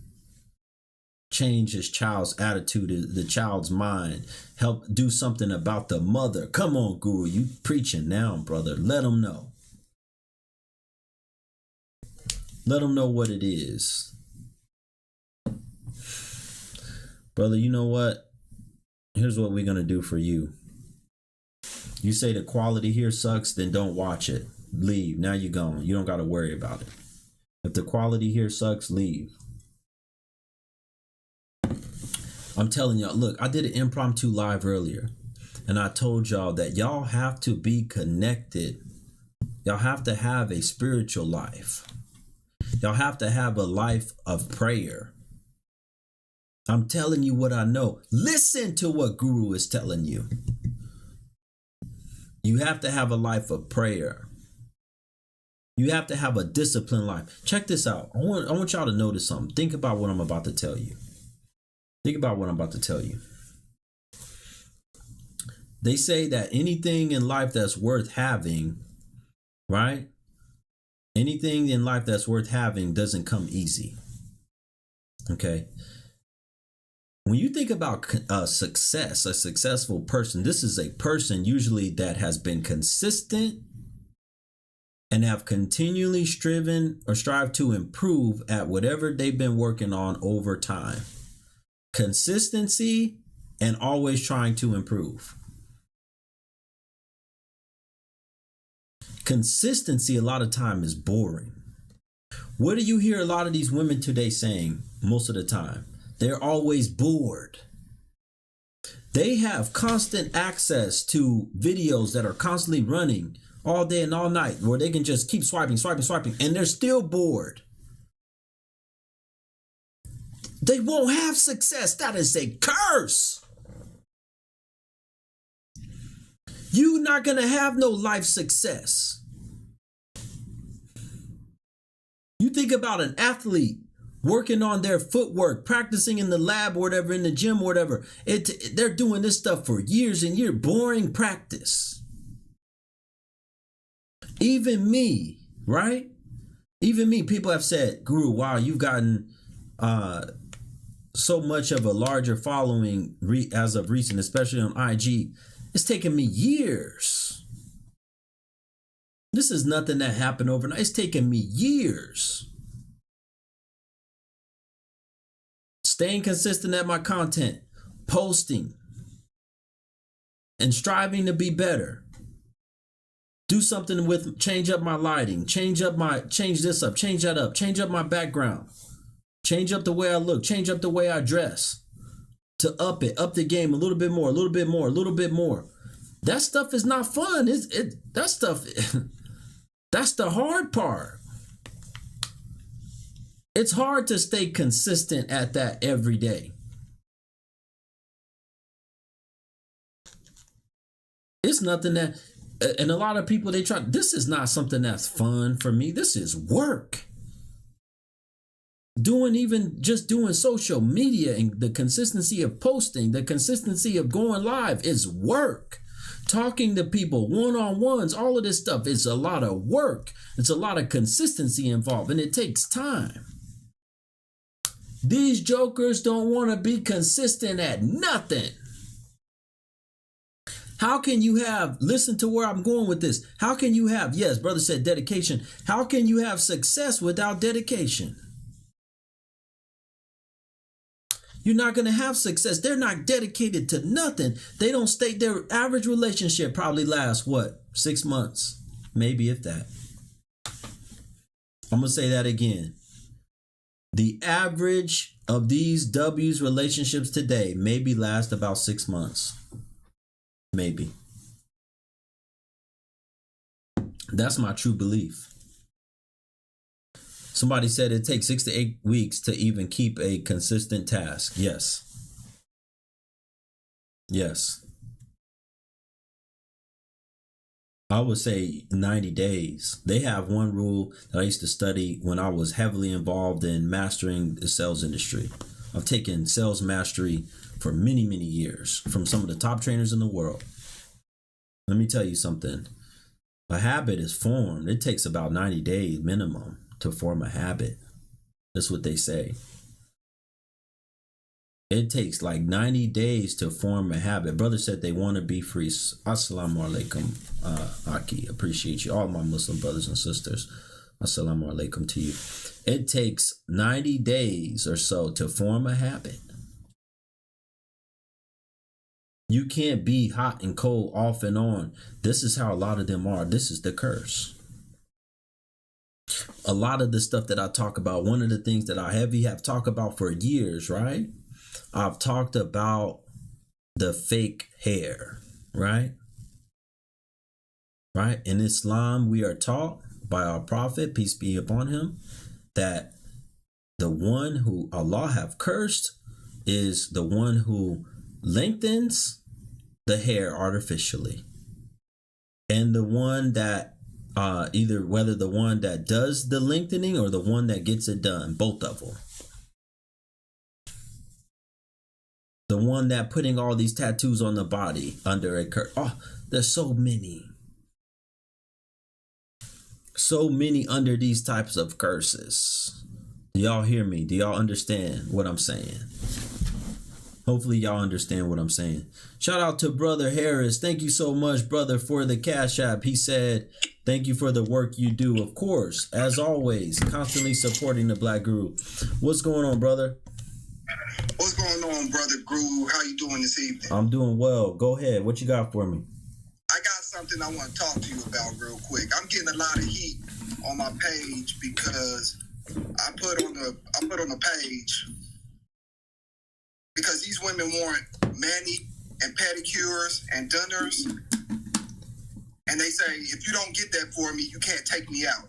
change his child's attitude, the child's mind, help do something about the mother. Come on, Guru, you preaching now, brother. Let him know. Let them know what it is. Brother, you know what? Here's what we're going to do for you. You say the quality here sucks, then don't watch it. Leave. Now you're gone. You don't got to worry about it. If the quality here sucks, leave. I'm telling y'all, look, I did an impromptu live earlier, and I told y'all that y'all have to be connected. Y'all have to have a spiritual life. Y'all have to have a life of prayer. I'm telling you what I know. Listen to what Guru is telling you. You have to have a life of prayer. You have to have a disciplined life. Check this out. I want y'all to notice something. Think about what I'm about to tell you. Think about what I'm about to tell you. They say that anything in life that's worth having, right? Anything in life that's worth having doesn't come easy. Okay. When you think about success, a successful person, this is a person usually that has been consistent and have continually striven or strive to improve at whatever they've been working on over time. Consistency and always trying to improve. Consistency a lot of time is boring. What do you hear a lot of these women today saying most of the time? They're always bored. They have constant access to videos that are constantly running all day and all night where they can just keep swiping, and they're still bored. They won't have success. That is a curse. You're not going to have no life success. You think about an athlete working on their footwork, practicing in the lab or whatever, in the gym or whatever. They're doing this stuff for years and years. Boring practice. Even me, right? Even me, people have said, Guru, wow, you've gotten so much of a larger following as of recent, especially on IG. It's taken me years. This is nothing that happened overnight. It's taken me years. Staying consistent at my content, posting, and striving to be better. Do something with, change up my lighting, change this up, change that up, change up my background, change up the way I look, change up the way I dress. To up the game a little bit more. That stuff is not fun. That stuff, that's the hard part. It's hard to stay consistent at that every day. It's nothing that, and a lot of people, they try, this is not something that's fun for me. This is work. Even just doing social media and the consistency of posting, the consistency of going live is work. Talking to people, one-on-ones, all of this stuff is a lot of work. It's a lot of consistency involved, and it takes time. These jokers don't want to be consistent at nothing. How can you have, listen to where I'm going with this. How can you have, yes, brother said dedication. How can you have success without dedication? You're not going to have success. They're not dedicated to nothing. They don't stay, their average relationship probably lasts, 6 months? Maybe if that. I'm going to say that again. The average of these W's relationships today maybe last about 6 months. Maybe. That's my true belief. Somebody said it takes 6 to 8 weeks to even keep a consistent task. Yes. Yes. I would say 90 days. They have one rule that I used to study when I was heavily involved in mastering the sales industry. I've taken sales mastery for many, many years from some of the top trainers in the world. Let me tell you something. A habit is formed. It takes about 90 days minimum to form a habit. That's what they say. It takes like 90 days to form a habit. Brother said they want to be free. Assalamu alaikum, Aki. Appreciate you. All my Muslim brothers and sisters. Assalamu alaikum to you. It takes 90 days or so to form a habit. You can't be hot and cold, off and on. This is how a lot of them are. This is the curse. A lot of the stuff that I talk about, one of the things that I have talked about for years, right? I've talked about the fake hair, right? Right? In Islam, we are taught by our prophet, peace be upon him, that the one who Allah have cursed is the one who lengthens the hair artificially. And the one that whether the one that does the lengthening or the one that gets it done, both of them. The one that putting all these tattoos on the body under a curse. Oh, there's so many. So many under these types of curses. Do y'all hear me? Do y'all understand what I'm saying? Hopefully y'all understand what I'm saying. Shout out to Brother Harris. Thank you so much, brother, for the Cash App. He said, thank you for the work you do. Of course, as always, constantly supporting the Black Guru. What's going on, brother? What's going on, Brother Guru? How you doing this evening? I'm doing well. Go ahead. What you got for me? I got something I want to talk to you about real quick. I'm getting a lot of heat on my page because I put on the page because these women want mani and pedicures and donors, and they say, if you don't get that for me, you can't take me out.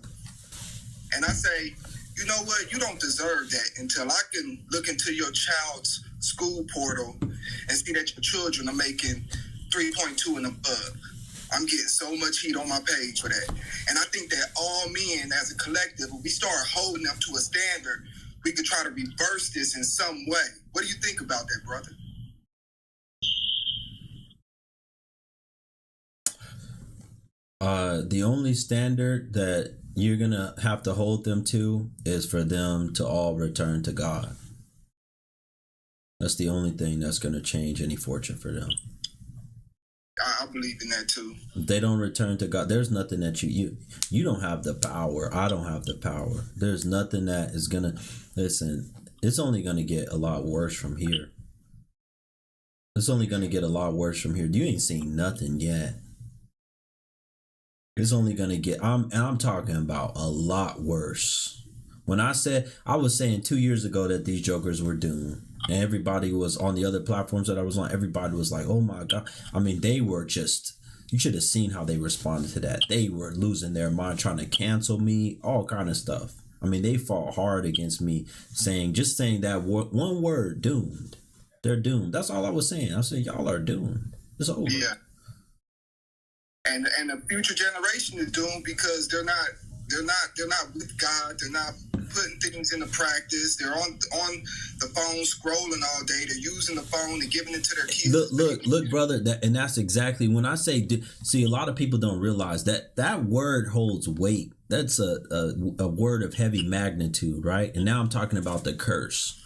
And I say, you know what? You don't deserve that until I can look into your child's school portal and see that your children are making 3.2 and above. I'm getting so much heat on my page for that. And I think that all men as a collective, if we start holding up to a standard, we could try to reverse this in some way. What do you think about that, brother? The only standard that you're going to have to hold them to is for them to all return to God. That's the only thing that's going to change any fortune for them. I believe in that too. If they don't return to God, there's nothing that you don't have the power. I don't have the power. There's nothing that is going to, listen, it's only going to get a lot worse from here. It's only going to get a lot worse from here. You ain't seen nothing yet. It's only going to get, I'm talking about a lot worse. When I was saying 2 years ago that these jokers were doomed, and everybody was on the other platforms that I was on, everybody was like, oh my God. I mean, they were just, you should have seen how they responded to that. They were losing their mind, trying to cancel me, all kind of stuff. I mean, they fought hard against me saying that one word, doomed. They're doomed. That's all I was saying. I said, y'all are doomed. It's over. Yeah. And the future generation is doomed because they're not with God. They're not putting things into practice. They're on the phone scrolling all day. They're using the phone and giving it to their kids. Look, brother. That's exactly when I say. See, a lot of people don't realize that word holds weight. That's a word of heavy magnitude, right? And now I'm talking about the curse.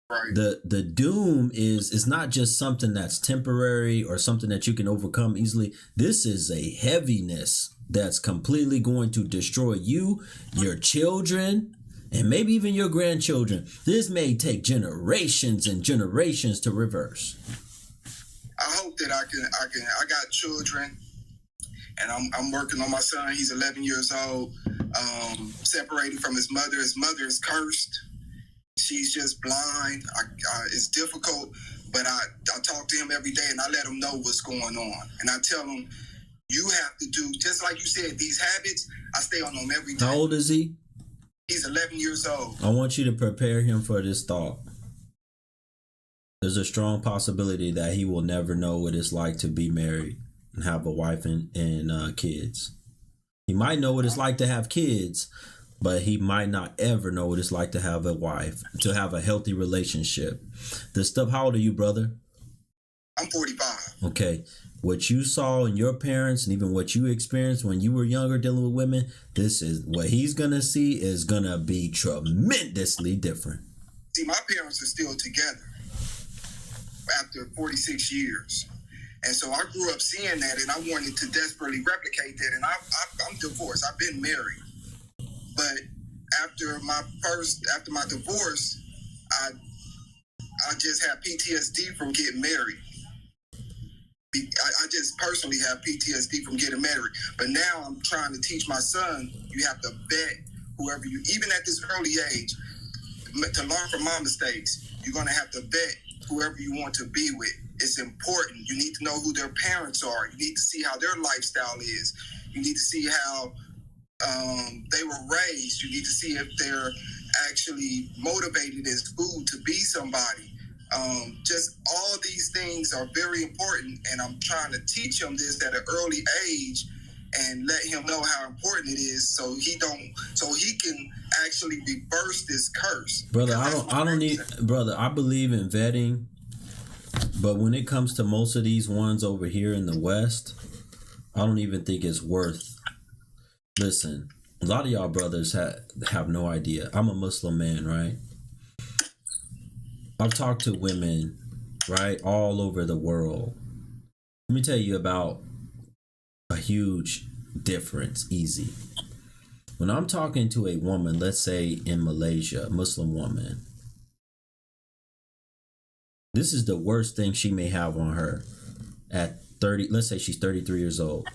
Right. The doom is not just something that's temporary or something that you can overcome easily. This is a heaviness that's completely going to destroy you, your children, and maybe even your grandchildren. This may take generations and generations to reverse. I hope that I got children, and I'm working on my son. He's 11 years old, separated from his mother. His mother is cursed. She's just blind. It's difficult, but I talk to him every day, and I let him know what's going on. And I tell him, you have to do, just like you said, these habits, I stay on them every day. How old is he? He's 11 years old. I want you to prepare him for this thought. There's a strong possibility that he will never know what it's like to be married and have a wife and kids. He might know what it's like to have kids, but he might not ever know what it's like to have a wife, to have a healthy relationship. This stuff, how old are you, brother? I'm 45. Okay. What you saw in your parents and even what you experienced when you were younger dealing with women, this is what he's going to see is going to be tremendously different. See, my parents are still together after 46 years. And so I grew up seeing that, and I wanted to desperately replicate that. And I'm divorced. I've been married. But after my divorce, I just have PTSD from getting married. I just personally have PTSD from getting married. But now I'm trying to teach my son, you have to vet whoever you, even at this early age, to learn from my mistakes. You're going to have to vet whoever you want to be with. It's important. You need to know who their parents are. You need to see how their lifestyle is. You need to see how they were raised. You need to see if they're actually motivated as food to be somebody. Just all these things are very important, and I'm trying to teach him this at an early age and let him know how important it is, so he can actually reverse this curse. Brother, I believe in vetting, but when it comes to most of these ones over here in the West, I don't even think it's worth. Listen, a lot of y'all brothers have no idea. I'm a Muslim man, right? I've talked to women, right, all over the world. Let me tell you about a huge difference, easy. When I'm talking to a woman, let's say in Malaysia, a Muslim woman, this is the worst thing she may have on her at 30. Let's say she's 33 years old.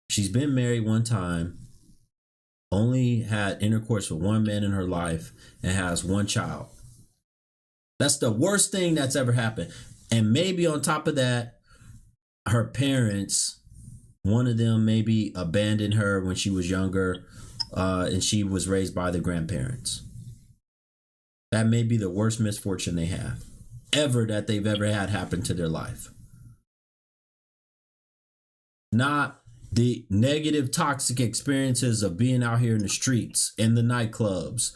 She's been married one time, only had intercourse with one man in her life, and has one child. That's the worst thing that's ever happened. And maybe on top of that, her parents, one of them maybe abandoned her when she was younger, and she was raised by the grandparents. That may be the worst misfortune they have that they've ever had happen to their life. Not the negative, toxic experiences of being out here in the streets, in the nightclubs,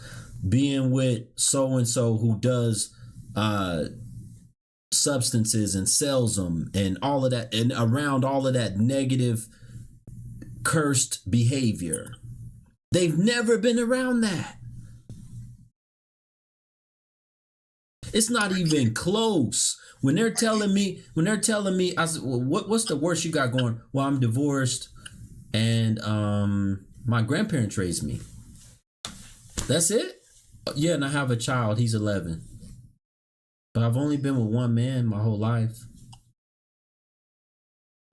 being with so-and-so who does substances and sells them and all of that, and around all of that negative, cursed behavior. They've never been around that. It's not even close. When they're telling me, I said, well, what's the worst you got going? Well, I'm divorced and my grandparents raised me. That's it? Yeah, and I have a child. He's 11. But I've only been with one man my whole life.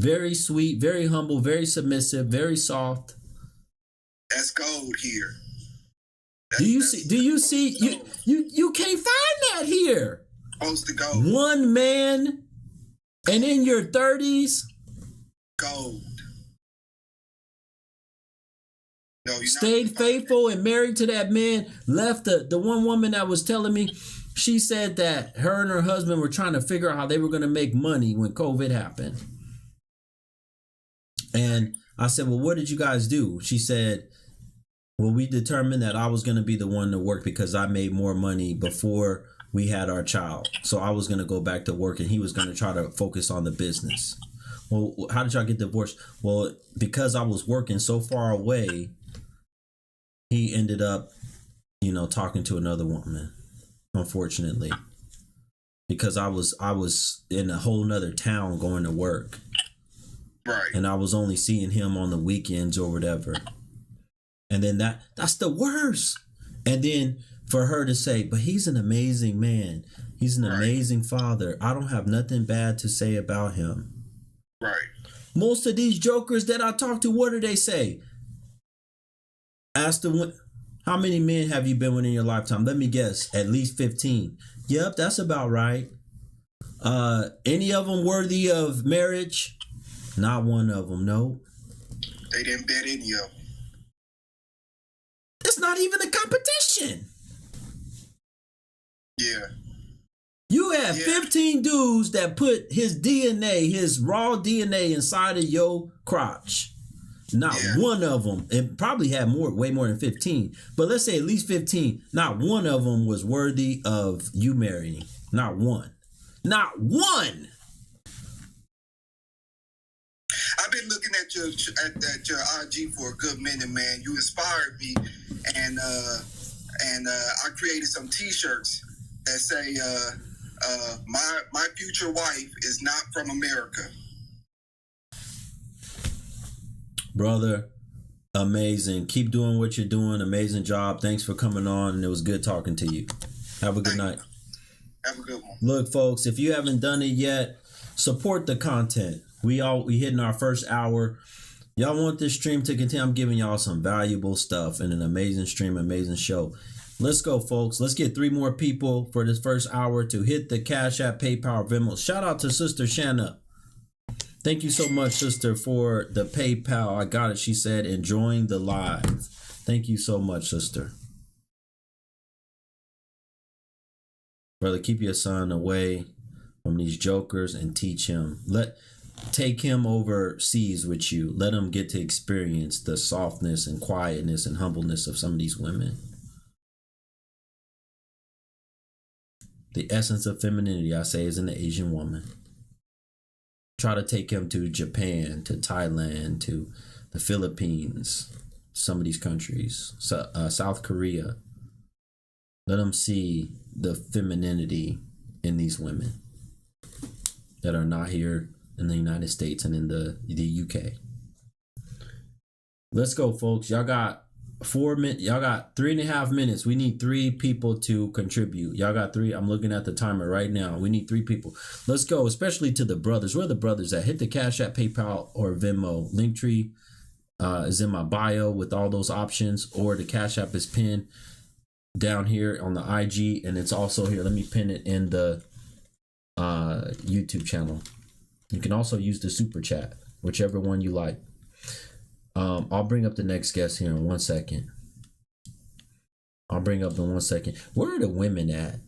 Very sweet, very humble, very submissive, very soft. That's gold here. Do you see? You can't find that here. Supposed to go. One man, and in your 30s. Gold. No, you're Stayed not. faithful and married to that man. Left the one woman that was telling me, she said that her and her husband were trying to figure out how they were going to make money when COVID happened. And I said, well, what did you guys do? She said, well, we determined that I was going to be the one to work because I made more money before we had our child. So I was going to go back to work and he was going to try to focus on the business. Well, how did y'all get divorced? Well, because I was working so far away, he ended up, talking to another woman, unfortunately, because I was in a whole nother town going to work. Right. And I was only seeing him on the weekends or whatever. And then that's the worst. And then for her to say, but he's an amazing man. He's an amazing father. I don't have nothing bad to say about him. Right. Most of these jokers that I talk to, what do they say? Ask them, how many men have you been with in your lifetime? Let me guess, at least 15. Yep, that's about right. Any of them worthy of marriage? Not one of them, no. They didn't bet any of them. It's not even a competition. Yeah. You have 15 dudes that put his DNA, his raw DNA inside of your crotch. Not one of them, and probably had way more than 15, but let's say at least 15. Not one of them was worthy of you marrying. Not one. Not one. I've been looking at your IG for a good minute, man. You inspired me, and I created some T-shirts that say my future wife is not from America. Brother, amazing. Keep doing what you're doing. Amazing job. Thanks for coming on, and it was good talking to you. Have a good night. Have a good one. Look, folks, if you haven't done it yet, support the content. We hitting our first hour. Y'all want this stream to continue? I'm giving y'all some valuable stuff and an amazing stream, amazing show. Let's go, folks. Let's get 3 more people for this first hour to hit the Cash App, PayPal, Venmo. Shout out to Sister Shanna. Thank you so much, sister, for the PayPal. I got it. She said, enjoying the live. Thank you so much, sister. Brother, keep your son away from these jokers and teach him. Take him overseas with you. Let him get to experience the softness and quietness and humbleness of some of these women. The essence of femininity, I say, is in the Asian woman. Try to take him to Japan, to Thailand, to the Philippines, some of these countries, South Korea. Let him see the femininity in these women that are not here in the United States and in the UK. Let's go, folks. Y'all got 4 minutes. Y'all got 3.5 minutes. We need 3 people to contribute. Y'all got 3. I'm looking at the timer right now. We need 3 people. Let's go, especially to the brothers. Where are the brothers at? Hit the Cash App, PayPal, or Venmo. Linktree is in my bio with all those options, or the Cash App is pinned down here on the IG, and it's also here. Let me pin it in the YouTube channel. You can also use the super chat, whichever one you like. I'll bring up the next guest here in 1 second. Where are the women at?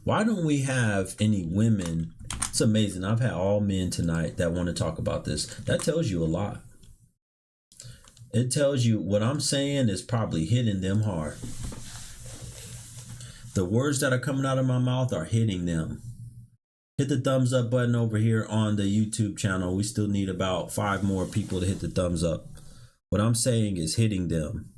Why don't we have any women? It's amazing. I've had all men tonight that want to talk about this. That tells you a lot. It tells you what I'm saying is probably hitting them hard. The words that are coming out of my mouth are hitting them. Hit the thumbs up button over here on the YouTube channel. We still need about 5 more people to hit the thumbs up. What I'm saying is hitting them.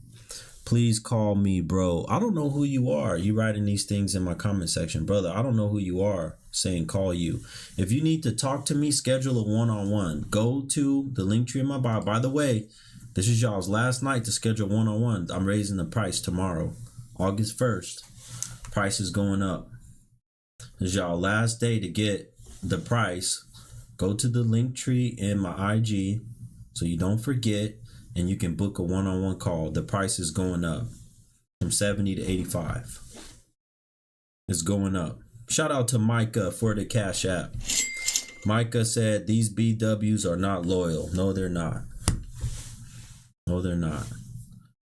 Please call me bro. I don't know who you are. You writing these things in my comment section. Brother, I don't know who you are saying call you. If you need to talk to me, schedule a one-on-one. Go to the link tree in my bio. By the way, this is y'all's last night to schedule one-on-one. I'm raising the price tomorrow, August 1st. Price is going up. This is y'all last day to get the price. Go to the link tree in my IG so you don't forget, and you can book a one-on-one call. The price is going up from 70 to 85. It's going up. Shout out to Micah for the Cash App. Micah said these BWs are not loyal. No, they're not. No, they're not.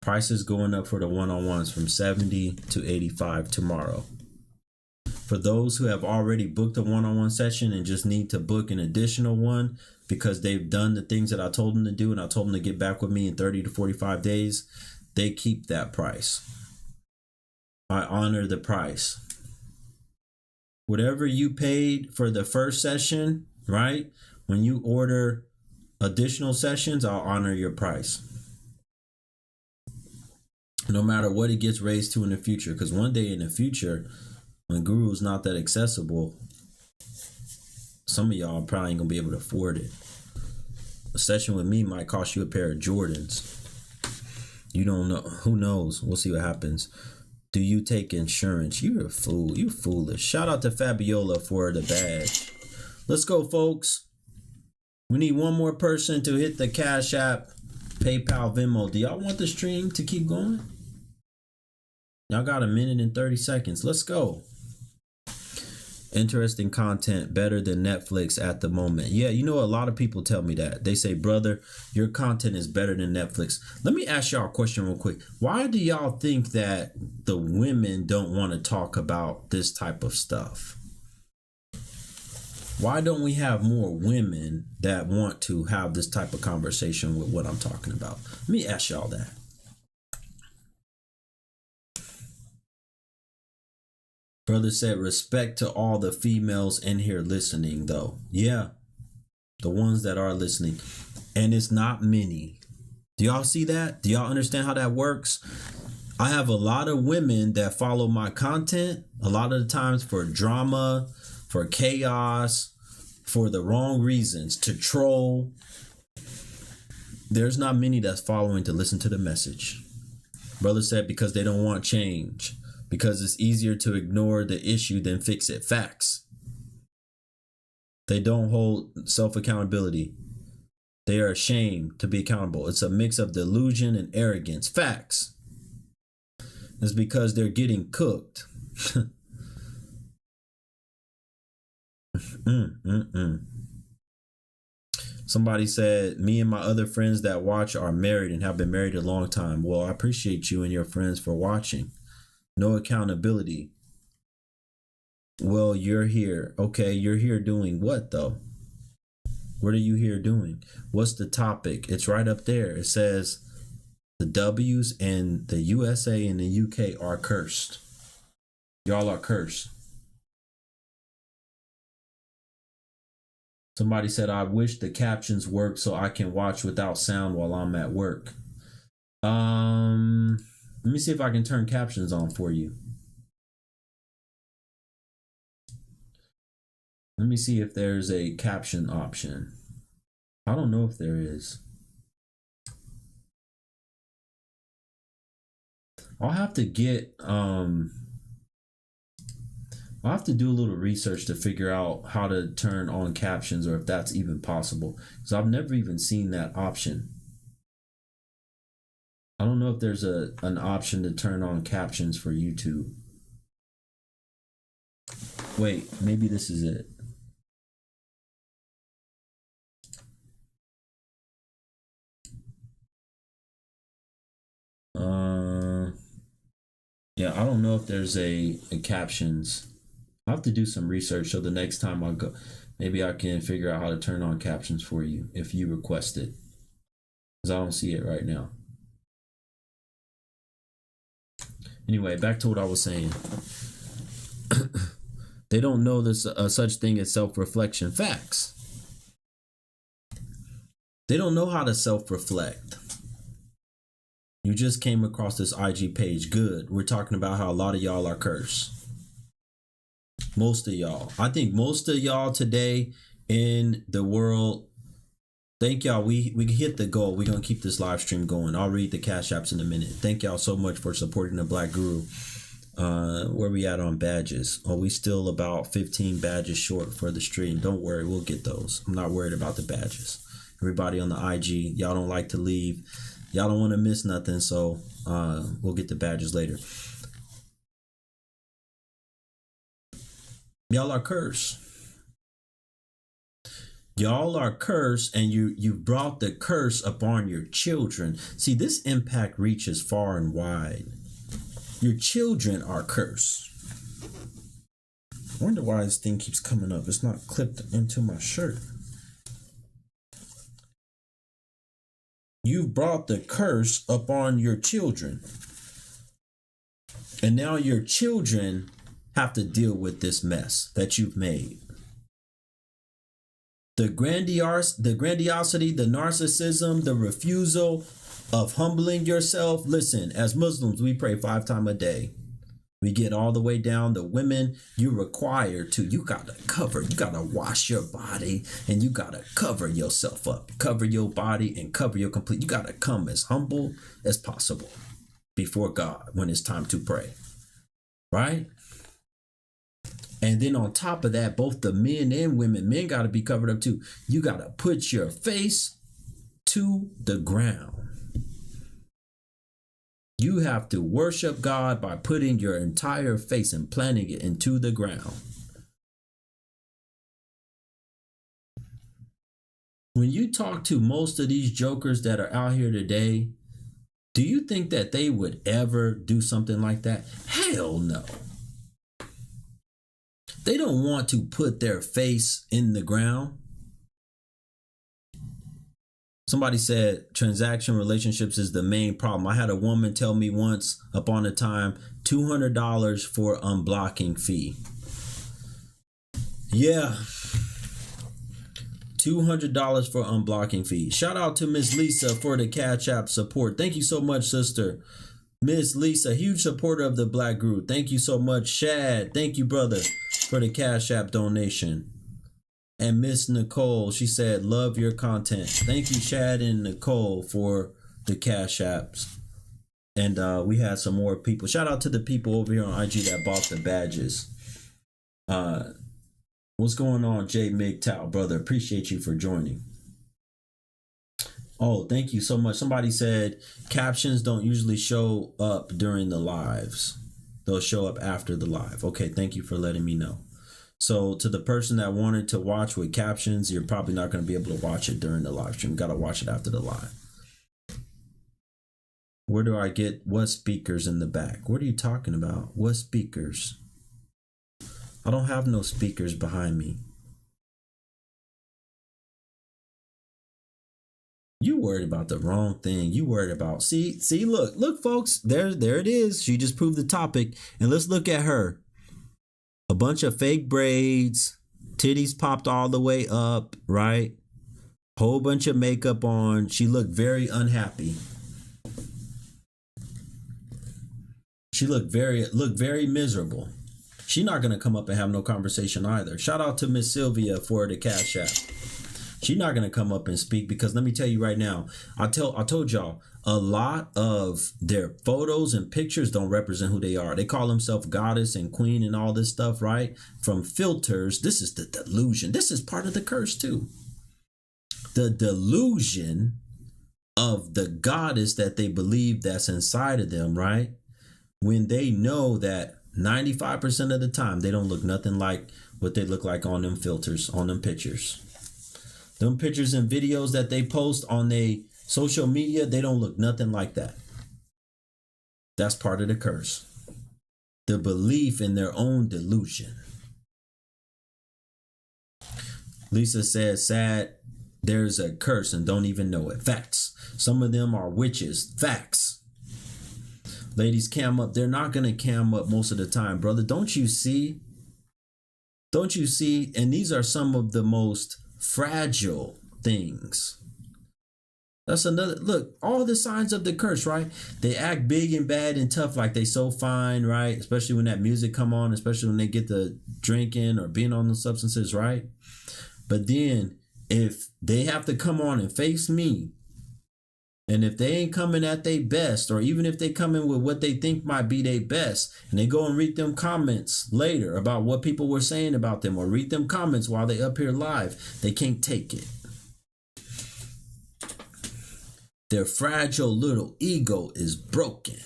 Prices going up for the one-on-ones from 70 to 85 tomorrow. For those who have already booked a one-on-one session and just need to book an additional one because they've done the things that I told them to do and I told them to get back with me in 30 to 45 days, they keep that price. I honor the price. Whatever you paid for the first session, right? When you order additional sessions, I'll honor your price. No matter what it gets raised to in the future. Because one day in the future, when Guru is not that accessible, some of y'all probably ain't going to be able to afford it. A session with me might cost you a pair of Jordans. You don't know. Who knows? We'll see what happens. Do you take insurance? You're a fool. You're foolish. Shout out to Fabiola for the badge. Let's go, folks. We need one more person to hit the Cash App, PayPal, Venmo. Do y'all want the stream to keep going? Y'all got a minute and 30 seconds. Let's go. Interesting content, better than Netflix at the moment. Yeah, you know, a lot of people tell me that. They say, brother, your content is better than Netflix. Let me ask y'all a question real quick. Why do y'all think that the women don't want to talk about this type of stuff? Why don't we have more women that want to have this type of conversation with what I'm talking about? Let me ask y'all that. Brother said, respect to all the females in here listening, though. Yeah, the ones that are listening. And it's not many. Do y'all see that? Do y'all understand how that works? I have a lot of women that follow my content, a lot of the times for drama, for chaos, for the wrong reasons, to troll. There's not many that's following to listen to the message. Brother said, because they don't want change. Because it's easier to ignore the issue than fix it. Facts. They don't hold self-accountability. They are ashamed to be accountable. It's a mix of delusion and arrogance. Facts. It's because they're getting cooked. Somebody said, me and my other friends that watch are married and have been married a long time. Well, I appreciate you and your friends for watching. No accountability. Well, you're here. Okay, you're here doing what, though? What are you here doing? What's the topic? It's right up there. It says the W's and the USA and the UK are cursed. Y'all are cursed. Somebody said, I wish the captions work so I can watch without sound while I'm at work. Let me see if I can turn captions on for you. Let me see if there's a caption option. I don't know if there is. I'll have to get I'll have to do a little research to figure out how to turn on captions or if that's even possible. Because I've never even seen that option. I don't know if there's an option to turn on captions for YouTube. Wait, maybe this is it. Yeah, I don't know if there's a captions. I'll have to do some research so the next time I go, maybe I can figure out how to turn on captions for you if you request it. Because I don't see it right now. Anyway, back to what I was saying. They don't know there's such thing as self-reflection. Facts. They don't know how to self-reflect. You just came across this IG page. Good. We're talking about how a lot of y'all are cursed. Most of y'all. I think most of y'all today in the world. Thank y'all. We hit the goal. We're going to keep this live stream going. I'll read the Cash Apps in a minute. Thank y'all so much for supporting the Black Guru. Where we at on badges? Oh, we still about 15 badges short for the stream. Don't worry. We'll get those. I'm not worried about the badges. Everybody on the IG, y'all don't like to leave. Y'all don't want to miss nothing. So we'll get the badges later. Y'all are cursed. Y'all are cursed, and you brought the curse upon your children. See, this impact reaches far and wide. Your children are cursed. I wonder why this thing keeps coming up. It's not clipped into my shirt. You've brought the curse upon your children. And now your children have to deal with this mess that you've made. The grandiosity, the narcissism, the refusal of humbling yourself. Listen, as Muslims, we pray 5 times a day. We get all the way down. The women, you're required to, you got to cover, you got to wash your body, and you got to cover yourself up, cover your body and cover your complete. You got to come as humble as possible before God when it's time to pray. Right? And then on top of that, both the men and women, men got to be covered up too. You got to put your face to the ground. You have to worship God by putting your entire face and planting it into the ground. When you talk to most of these jokers that are out here today, do you think that they would ever do something like that? Hell no. They don't want to put their face in the ground. Somebody said transaction relationships is the main problem. I had a woman tell me once upon a time, $200 for unblocking fee. Yeah. $200 for unblocking fee. Shout out to Miss Lisa for the Cash App support. Thank you so much, sister. Miss Lisa, huge supporter of the Black Guru. Thank you so much. Shad, thank you, brother, for the Cash App donation. And Miss Nicole, she said, love your content. Thank you, Shad and Nicole, for the Cash Apps. And we had some more people. Shout out to the people over here on IG that bought the badges. What's going on, Jay MGTOW, brother? Appreciate you for joining. Oh, thank you so much. Somebody said captions don't usually show up during the lives. They'll show up after the live. Okay, thank you for letting me know. So to the person that wanted to watch with captions, you're probably not going to be able to watch it during the live stream. You got to watch it after the live. Where do I get what speakers in the back? What are you talking about? What speakers? I don't have no speakers behind me. You worried about the wrong thing. You worried about, see, look, folks, there it is. She just proved the topic. And let's look at her. A bunch of fake braids, titties popped all the way up, right? Whole bunch of makeup on. She looked very unhappy. She looked very miserable. She's not gonna come up and have no conversation either. Shout out to Miss Sylvia for the Cash App. She's not gonna come up and speak because let me tell you right now, I told y'all a lot of their photos and pictures don't represent who they are. They call themselves goddess and queen and all this stuff, right? From filters. This is the delusion. This is part of the curse too. The delusion of the goddess that they believe that's inside of them, right? When they know that 95% of the time they don't look nothing like what they look like on them filters, on them pictures. Them pictures and videos that they post on their social media, they don't look nothing like that. That's part of the curse. The belief in their own delusion. Lisa says, sad, there's a curse and don't even know it. Facts. Some of them are witches. Facts. Ladies, cam up. They're not going to cam up most of the time, brother. Don't you see? Don't you see? And these are some of the most fragile things. That's another look, all the signs of the curse, right? They act big and bad and tough like they so fine, right? Especially when that music come on, especially when they get the drinking or being on the substances, right? But then if they have to come on and face me, and if they ain't coming at their best, or even if they come in with what they think might be their best, and they go and read them comments later about what people were saying about them, or read them comments while they up here live, they can't take it. Their fragile little ego is broken.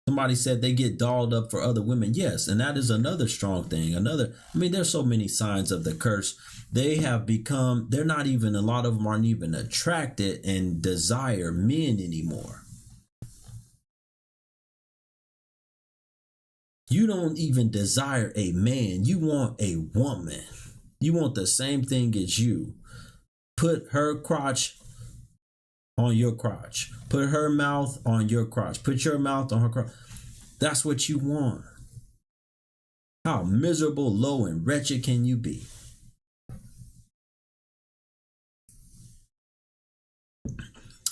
Somebody said they get dolled up for other women. Yes, and that is another strong thing. There's so many signs of the curse. They have become, they're not even, a lot of them aren't even attracted and desire men anymore. You don't even desire a man. You want a woman. You want the same thing as you. Put her crotch on your crotch. Put her mouth on your crotch. Put your mouth on her crotch. That's what you want. How miserable, low, and wretched can you be?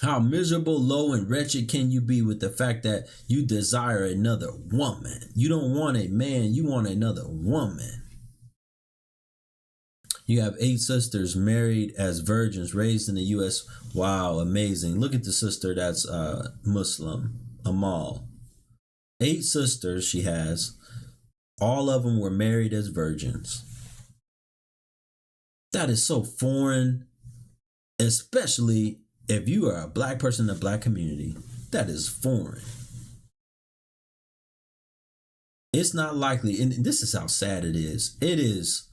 How miserable, low, and wretched can you be with the fact that you desire another woman? You don't want a man, you want another woman. You have 8 sisters married as virgins, raised in the U.S. Wow, amazing. Look at the sister that's Muslim, Amal. 8 sisters she has. All of them were married as virgins. That is so foreign, especially if you are a black person in the black community. That is foreign. It's not likely, and this is how sad it is. It is,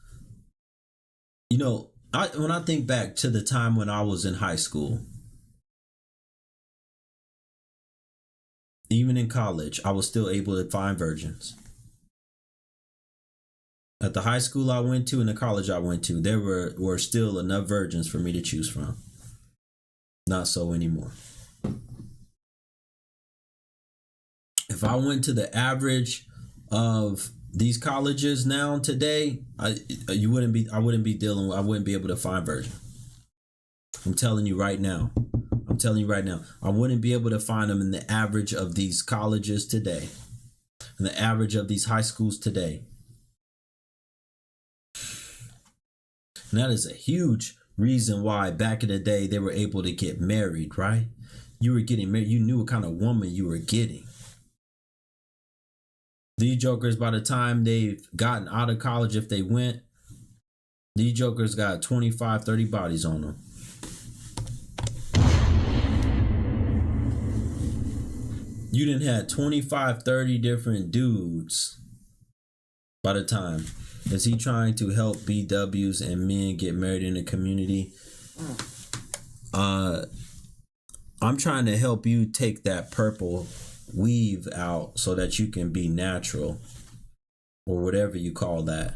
you know, when I think back to the time when I was in high school, even in college, I was still able to find virgins. At the high school I went to and the college I went to, there were still enough virgins for me to choose from. Not so anymore. If I went to the average of these colleges now today, I wouldn't be able to find virgin. I'm telling you right now. I wouldn't be able to find them in the average of these colleges today, in the average of these high schools today. And that is a huge reason why back in the day they were able to get married, right? You were getting married. You knew what kind of woman you were getting. These jokers, by the time they've gotten out of college, if they went, these jokers got 25, 30 bodies on them. You didn't have 25, 30 different dudes by the time. Is he trying to help BWs and men get married in the community? I'm trying to help you take that purple weave out so that you can be natural, or whatever you call that.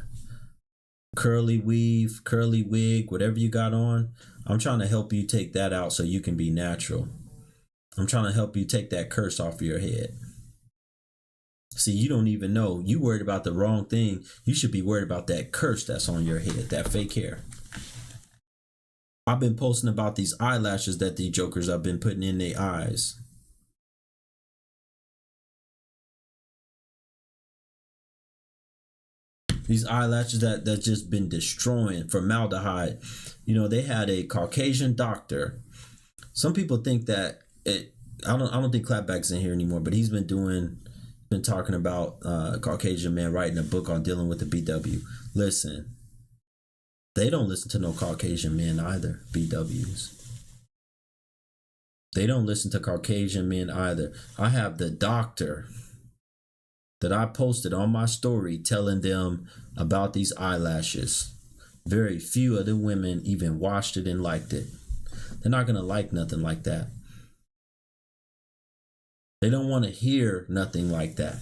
Curly weave, curly wig, whatever you got on. I'm trying to help you take that out so you can be natural. I'm trying to help you take that curse off of your head. See, you don't even know. You worried about the wrong thing. You should be worried about that curse that's on your head, that fake hair. I've been posting about these eyelashes that these jokers have been putting in their eyes. These eyelashes that just been destroying formaldehyde. You know, they had a Caucasian doctor. Some people think that I don't think Clapback's in here anymore, but he's been talking about Caucasian man writing a book on dealing with the BW. Listen, they don't listen to no Caucasian men either, BWs. They don't listen to Caucasian men either. I have the doctor that I posted on my story telling them about these eyelashes. Very few of the women even watched it and liked it. They're not going to like nothing like that. They don't want to hear nothing like that.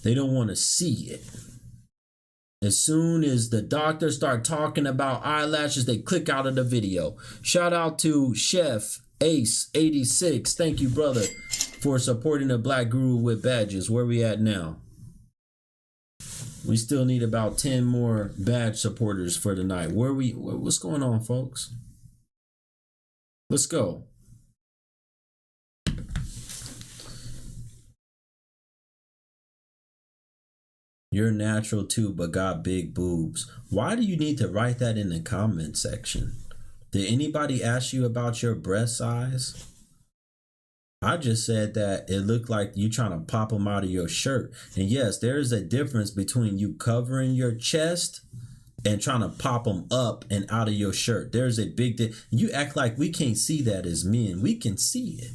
They don't want to see it. As soon as the doctor start talking about eyelashes, they click out of the video. Shout out to Chef Ace 86. Thank you, brother, for supporting the Black Guru with badges. Where we at now? We still need about 10 more badge supporters for tonight. What's going on, folks? Let's go. You're natural too, but got big boobs. Why do you need to write that in the comment section? Did anybody ask you about your breast size? I just said that it looked like you trying to pop them out of your shirt. And yes, there is a difference between you covering your chest and trying to pop them up and out of your shirt. There's a big difference. You act like we can't see that as men. We can see it.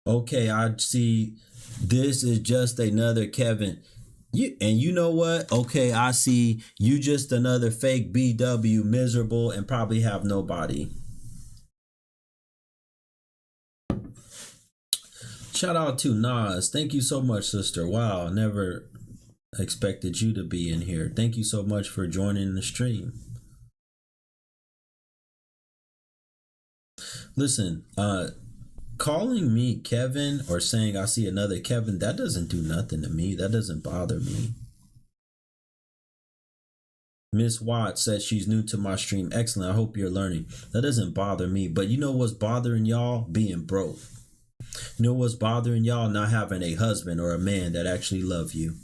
Okay, I see. This is just another Kevin. You know what? Okay, I see. You just another fake BW, miserable and probably have nobody. Shout out to Nas. Thank you so much, sister. Wow, I never expected you to be in here. Thank you so much for joining the stream. Listen, calling me Kevin or saying I see another Kevin, that doesn't do nothing to me. That doesn't bother me. Miss Watts says she's new to my stream. Excellent. I hope you're learning. That doesn't bother me. But you know what's bothering y'all? Being broke. You know what's bothering y'all? Not having a husband or a man that actually love you.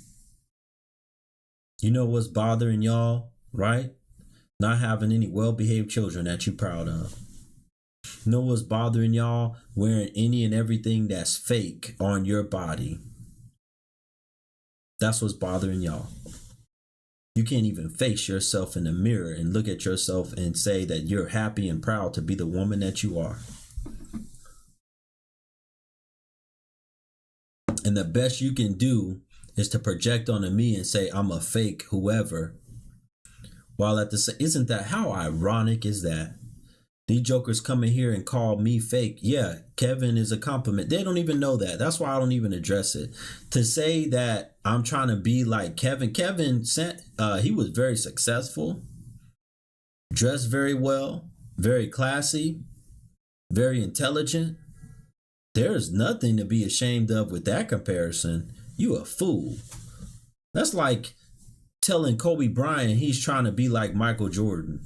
You know what's bothering y'all, right? Not having any well-behaved children that you're proud of. You know what's bothering y'all? Wearing any and everything that's fake on your body. That's what's bothering y'all. You can't even face yourself in the mirror and look at yourself and say that you're happy and proud to be the woman that you are. And the best you can do is to project onto me and say I'm a fake whoever. While at the same, isn't that, how ironic is that? These jokers come in here and call me fake. Yeah, Kevin is a compliment. They don't even know that. That's why I don't even address it. To say that I'm trying to be like Kevin. Kevin sent, he was very successful, dressed very well, very classy, very intelligent. There's nothing to be ashamed of with that comparison. You a fool. That's like telling Kobe Bryant he's trying to be like Michael Jordan.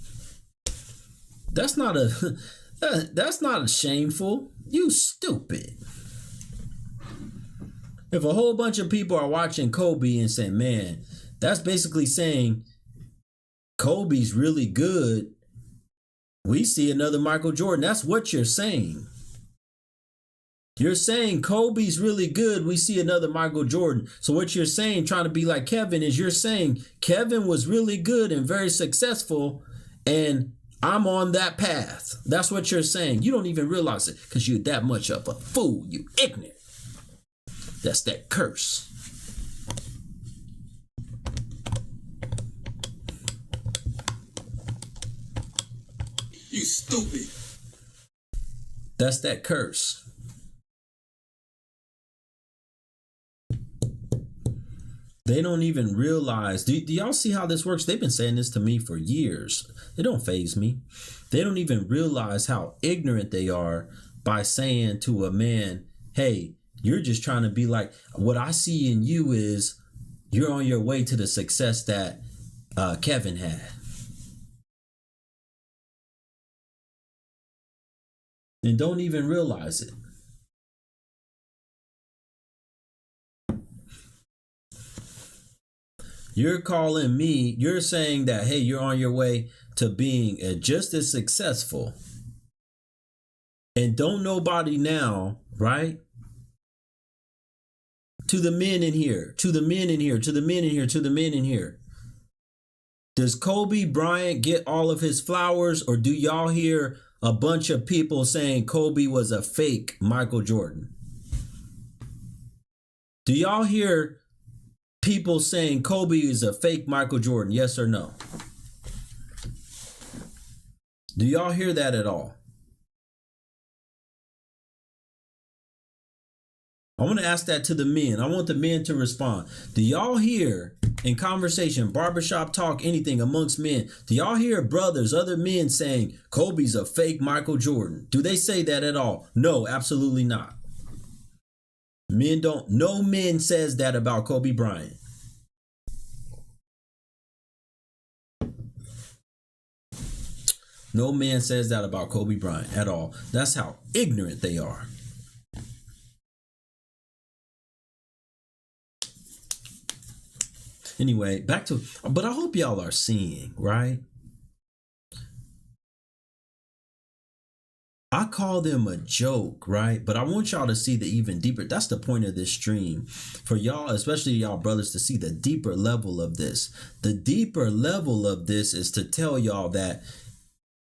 That's not shameful. You stupid. If a whole bunch of people are watching Kobe and saying, man, that's basically saying Kobe's really good, we see another Michael Jordan. That's what you're saying. You're saying Kobe's really good, we see another Michael Jordan. So what you're saying, trying to be like Kevin, is you're saying Kevin was really good and very successful, and I'm on that path. That's what you're saying. You don't even realize it because you're that much of a fool. You ignorant. That's that curse. You stupid. That's that curse. They don't even realize. Do y'all see how this works? They've been saying this to me for years. It don't faze me. They don't even realize how ignorant they are by saying to a man, hey, you're just trying to be like, what I see in you is you're on your way to the success that Kevin had. And don't even realize it. You're calling me, you're saying that, hey, you're on your way to being just as successful. And don't nobody now, right? To the men in here, to the men in here, to the men in here, to the men in here. Does Kobe Bryant get all of his flowers, or do y'all hear a bunch of people saying Kobe was a fake Michael Jordan? Do y'all hear people saying Kobe is a fake Michael Jordan? Yes or no? Do y'all hear that at all? I want to ask that to the men. I want the men to respond. Do y'all hear in conversation, barbershop talk, anything amongst men, do y'all hear brothers, other men saying Kobe's a fake Michael Jordan? Do they say that at all? No, absolutely not. Men don't, no men says that about Kobe Bryant. No man says that about Kobe Bryant at all. That's how ignorant they are. Anyway, back to, but I hope y'all are seeing, right? I call them a joke, right? But I want y'all to see the even deeper. That's the point of this stream. For y'all, especially y'all brothers, to see the deeper level of this. The deeper level of this is to tell y'all that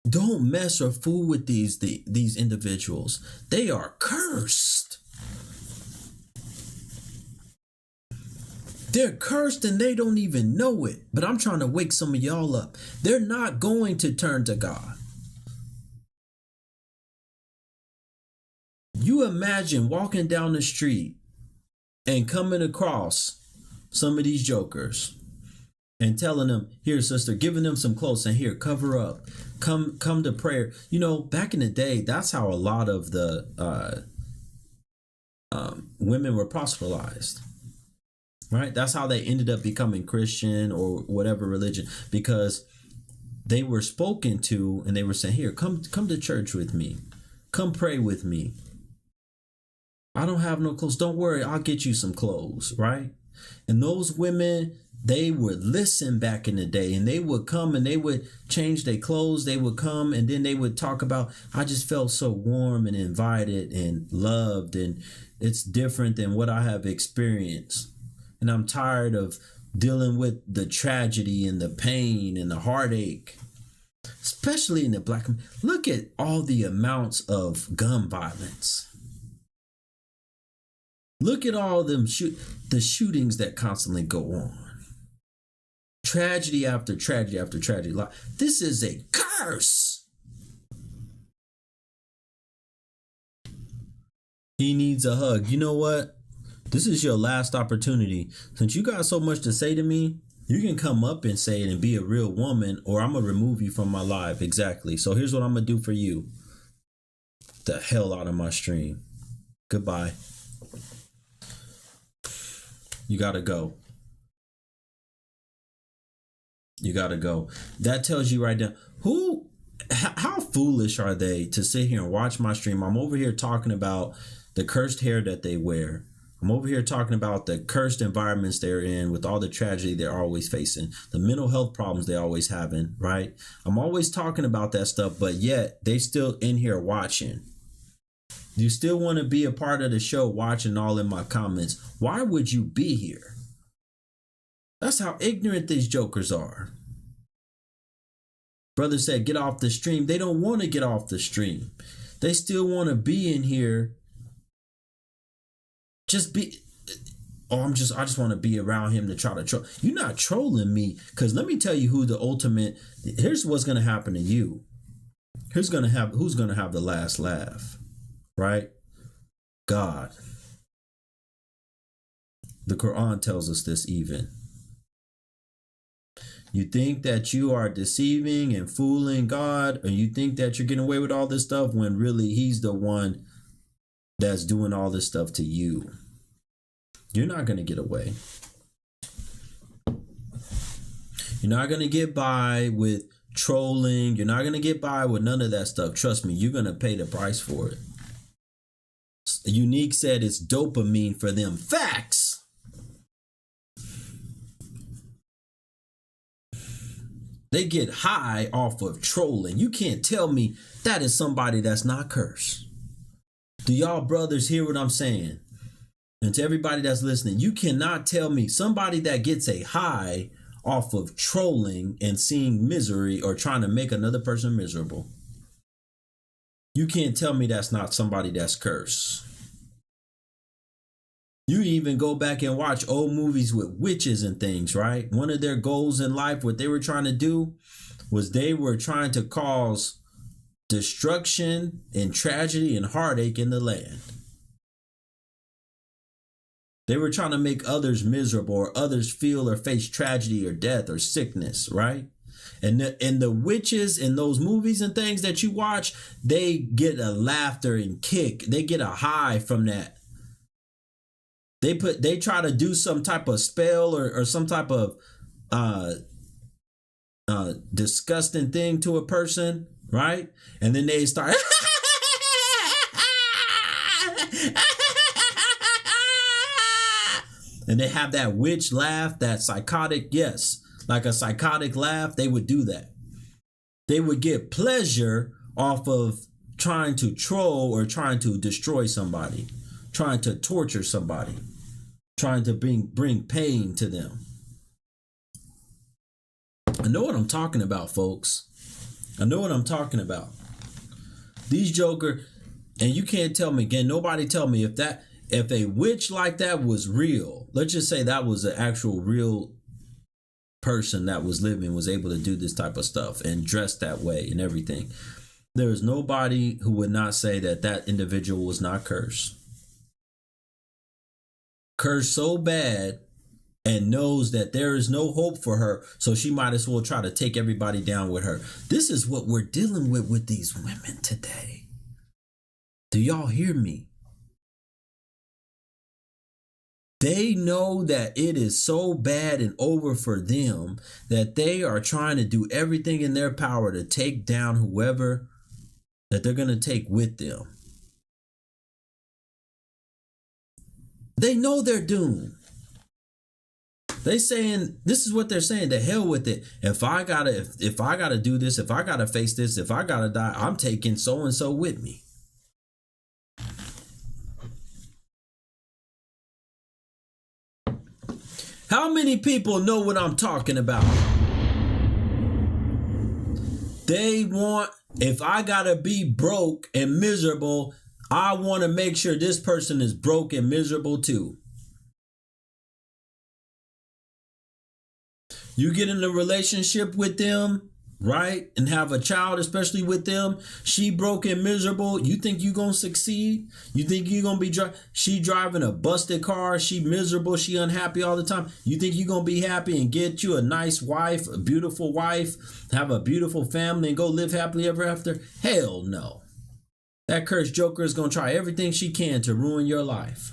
don't mess or fool with these individuals. They are cursed. They're cursed and they don't even know it. But I'm trying to wake some of y'all up. They're not going to turn to God. You imagine walking down the street and coming across some of these jokers and telling them, here, sister, giving them some clothes and here, cover up, come to prayer. You know, back in the day, that's how a lot of the women were proselytized, right? That's how they ended up becoming Christian or whatever religion, because they were spoken to and they were saying, here, come to church with me, come pray with me. I don't have no clothes. Don't worry, I'll get you some clothes, right? And those women, they would listen back in the day, and they would come and they would change their clothes. They would come and then they would talk about, I just felt so warm and invited and loved, and it's different than what I have experienced. And I'm tired of dealing with the tragedy and the pain and the heartache, especially in the black. Look at all the amounts of gun violence. Look at all them the shootings that constantly go on. Tragedy after tragedy after tragedy. This is a curse. He needs a hug. You know what? This is your last opportunity. Since you got so much to say to me, you can come up and say it and be a real woman, or I'm going to remove you from my live. Exactly. So here's what I'm going to do for you. The hell out of my stream. Goodbye. You got to go. You got to go. That tells you right now, how foolish are they to sit here and watch my stream? I'm over here talking about the cursed hair that they wear. I'm over here talking about the cursed environments they're in with all the tragedy they're always facing, the mental health problems they always having, right? I'm always talking about that stuff, but yet they still in here watching. You still want to be a part of the show watching all in my comments. Why would you be here? That's how ignorant these jokers are. Brother said, get off the stream. They don't want to get off the stream. They still want to be in here. I just want to be around him to try to troll. You're not trolling me, because let me tell you who the ultimate, here's what's going to happen to you. Who's going to have the last laugh, right? God. The Quran tells us this even. You think that you are deceiving and fooling God, or you think that you're getting away with all this stuff when really he's the one that's doing all this stuff to you. You're not going to get away. You're not going to get by with trolling. You're not going to get by with none of that stuff. Trust me, you're going to pay the price for it. Unique said it's dopamine for them. Facts. They get high off of trolling. You can't tell me that is somebody that's not cursed. Do y'all brothers hear what I'm saying? And to everybody that's listening, you cannot tell me somebody that gets a high off of trolling and seeing misery or trying to make another person miserable. You can't tell me that's not somebody that's cursed. You even go back and watch old movies with witches and things, right? One of their goals in life, what they were trying to do was they were trying to cause destruction and tragedy and heartache in the land. They were trying to make others miserable, or others feel or face tragedy or death or sickness, right? And the witches in those movies and things that you watch, they get a laughter and kick. They get a high from that. They try to do some type of spell or some type of disgusting thing to a person, right? And then they start and they have that witch laugh, that psychotic, yes, like a psychotic laugh. They would do that. They would get pleasure off of trying to troll or trying to destroy somebody, trying to torture somebody, trying to bring pain to them. I know what I'm talking about, folks. I know what I'm talking about. These joker, and you can't tell me again, nobody tell me if if a witch like that was real, let's just say that was an actual real person that was living, was able to do this type of stuff and dress that way and everything, there is nobody who would not say that that individual was not cursed. Cursed so bad, and knows that there is no hope for her, so she might as well try to take everybody down with her. This is what we're dealing with these women today. Do y'all hear me? They know that it is so bad and over for them that they are trying to do everything in their power to take down whoever that they're going to take with them. They know they're doomed. They saying, this is what they're saying, the hell with it. If I gotta do this, if I gotta face this, if I gotta die, I'm taking so and so with me. How many people know what I'm talking about? They want, if I gotta be broke and miserable, I want to make sure this person is broke and miserable too. You get in a relationship with them, right? And have a child, especially with them. She broke and miserable. You think you gonna succeed? You think you gonna be she driving a busted car? She miserable. She unhappy all the time. You think you gonna be happy and get you a nice wife, a beautiful wife, have a beautiful family, and go live happily ever after? Hell no. That cursed joker is gonna try everything she can to ruin your life.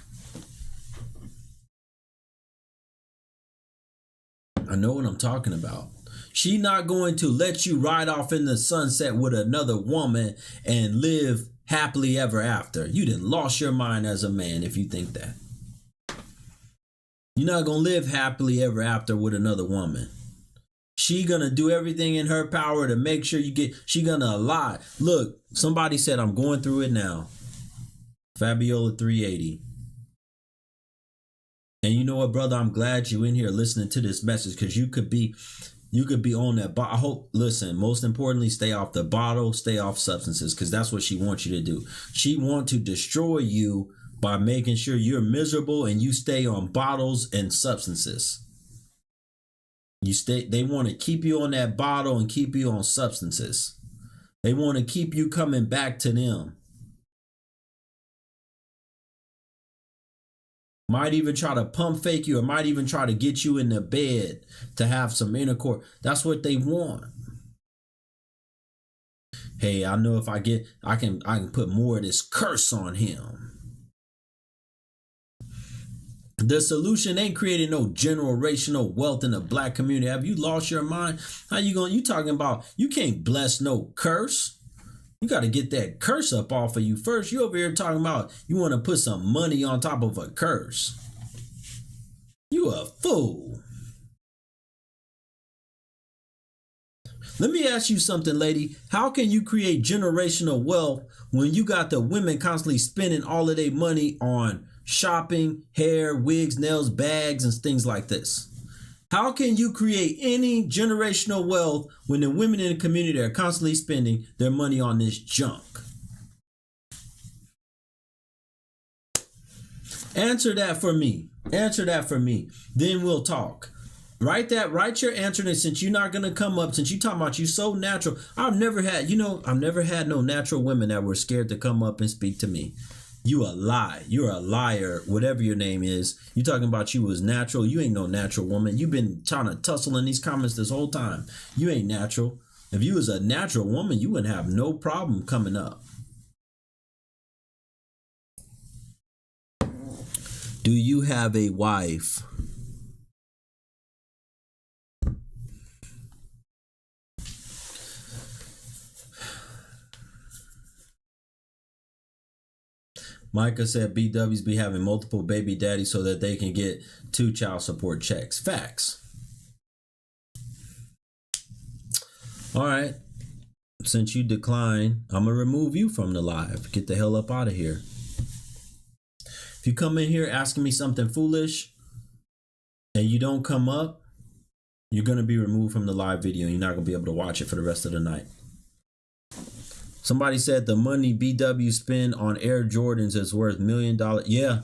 I know what I'm talking about. She not going to let you ride off in the sunset with another woman and live happily ever after. You done lost your mind as a man if you think that. You're not going to live happily ever after with another woman. She going to do everything in her power to make sure you get, she going to lie. Look, somebody said I'm going through it now. Fabiola 380. And you know what, brother? I'm glad you in here listening to this message, because you could be on that. I hope, listen, most importantly, stay off the bottle, stay off substances, because that's what she wants you to do. She wants to destroy you by making sure you're miserable and you stay on bottles and substances. They want to keep you on that bottle and keep you on substances. They want to keep you coming back to them. Might even try to pump fake you, or might even try to get you in the bed to have some intercourse. That's what they want. Hey, I know if I can put more of this curse on him. The solution ain't creating no generational wealth in the black community. Have you lost your mind? You talking about you can't bless no curse? You got to get that curse up off of you first. You over here talking about you want to put some money on top of a curse. You a fool. Let me ask you something, lady. How can you create generational wealth when you got the women constantly spending all of their money on shopping, hair, wigs, nails, bags, and things like this? How can you create any generational wealth when the women in the community are constantly spending their money on this junk? Answer that for me. Answer that for me. Then we'll talk. Write your answer. And since you're not going to come up, since you talking about you so natural, I've never had no natural women that were scared to come up and speak to me. You a lie. You're a liar, whatever your name is. You talking about you was natural. You ain't no natural woman. You've been trying to tussle in these comments this whole time. You ain't natural. If you was a natural woman, you wouldn't have no problem coming up. Do you have a wife? Micah said BWs be having multiple baby daddies so that they can get 2 child support checks. Facts. All right. Since you decline, I'm going to remove you from the live. Get the hell up out of here. If you come in here asking me something foolish and you don't come up, you're going to be removed from the live video. You're not going to be able to watch it for the rest of the night. Somebody said the money BW spend on Air Jordans is worth $1 million. Yeah,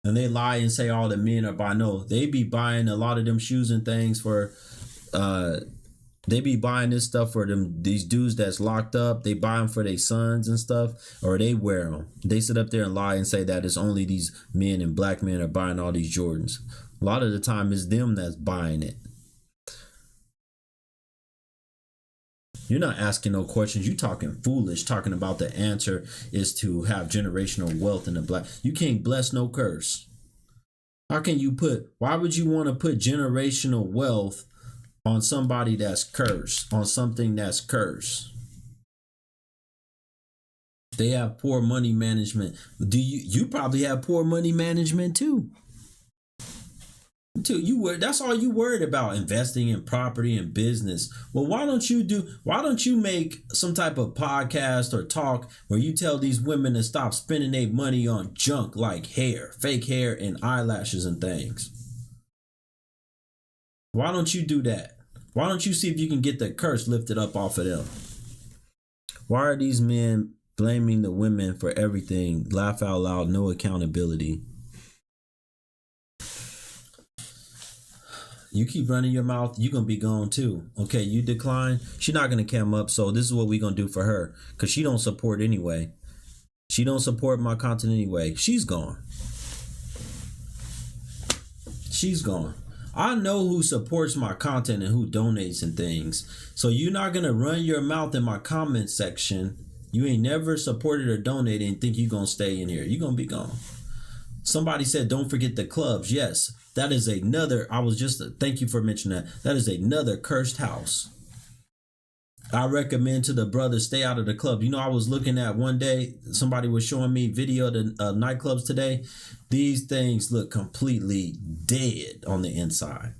And they lie and say all the men are buying. No, they be buying a lot of them shoes and things for they be buying this stuff for these dudes that's locked up. They buy them for their sons and stuff, or they wear them. They sit up there and lie and say that it's only these men and black men are buying all these Jordans. A lot of the time it's them that's buying it. You're not asking no questions. You talking foolish, talking about the answer is to have generational wealth in the black. You can't bless no curse. How can you why would you want to put generational wealth on somebody that's cursed, on something that's cursed? They have poor money management. You probably have poor money management too. That's all you worried about, investing in property and business. Well, why don't you make some type of podcast or talk where you tell these women to stop spending their money on junk like hair, fake hair and eyelashes and things? Why don't you do that? Why don't you see if you can get the curse lifted up off of them? Why are these men blaming the women for everything? Laugh out loud, no accountability. You keep running your mouth, you're going to be gone too. Okay, you decline, she's not going to come up. So this is what we're going to do for her, because she don't support anyway. She don't support my content anyway. She's gone. She's gone. I know who supports my content and who donates and things. So you're not going to run your mouth in my comment section. You ain't never supported or donated and think you're going to stay in here. You're going to be gone. Somebody said, don't forget the clubs. Yes, that is another. Thank you for mentioning that. That is another cursed house. I recommend to the brothers, stay out of the club. You know, I was looking at one day, somebody was showing me video of the nightclubs today. These things look completely dead on the inside.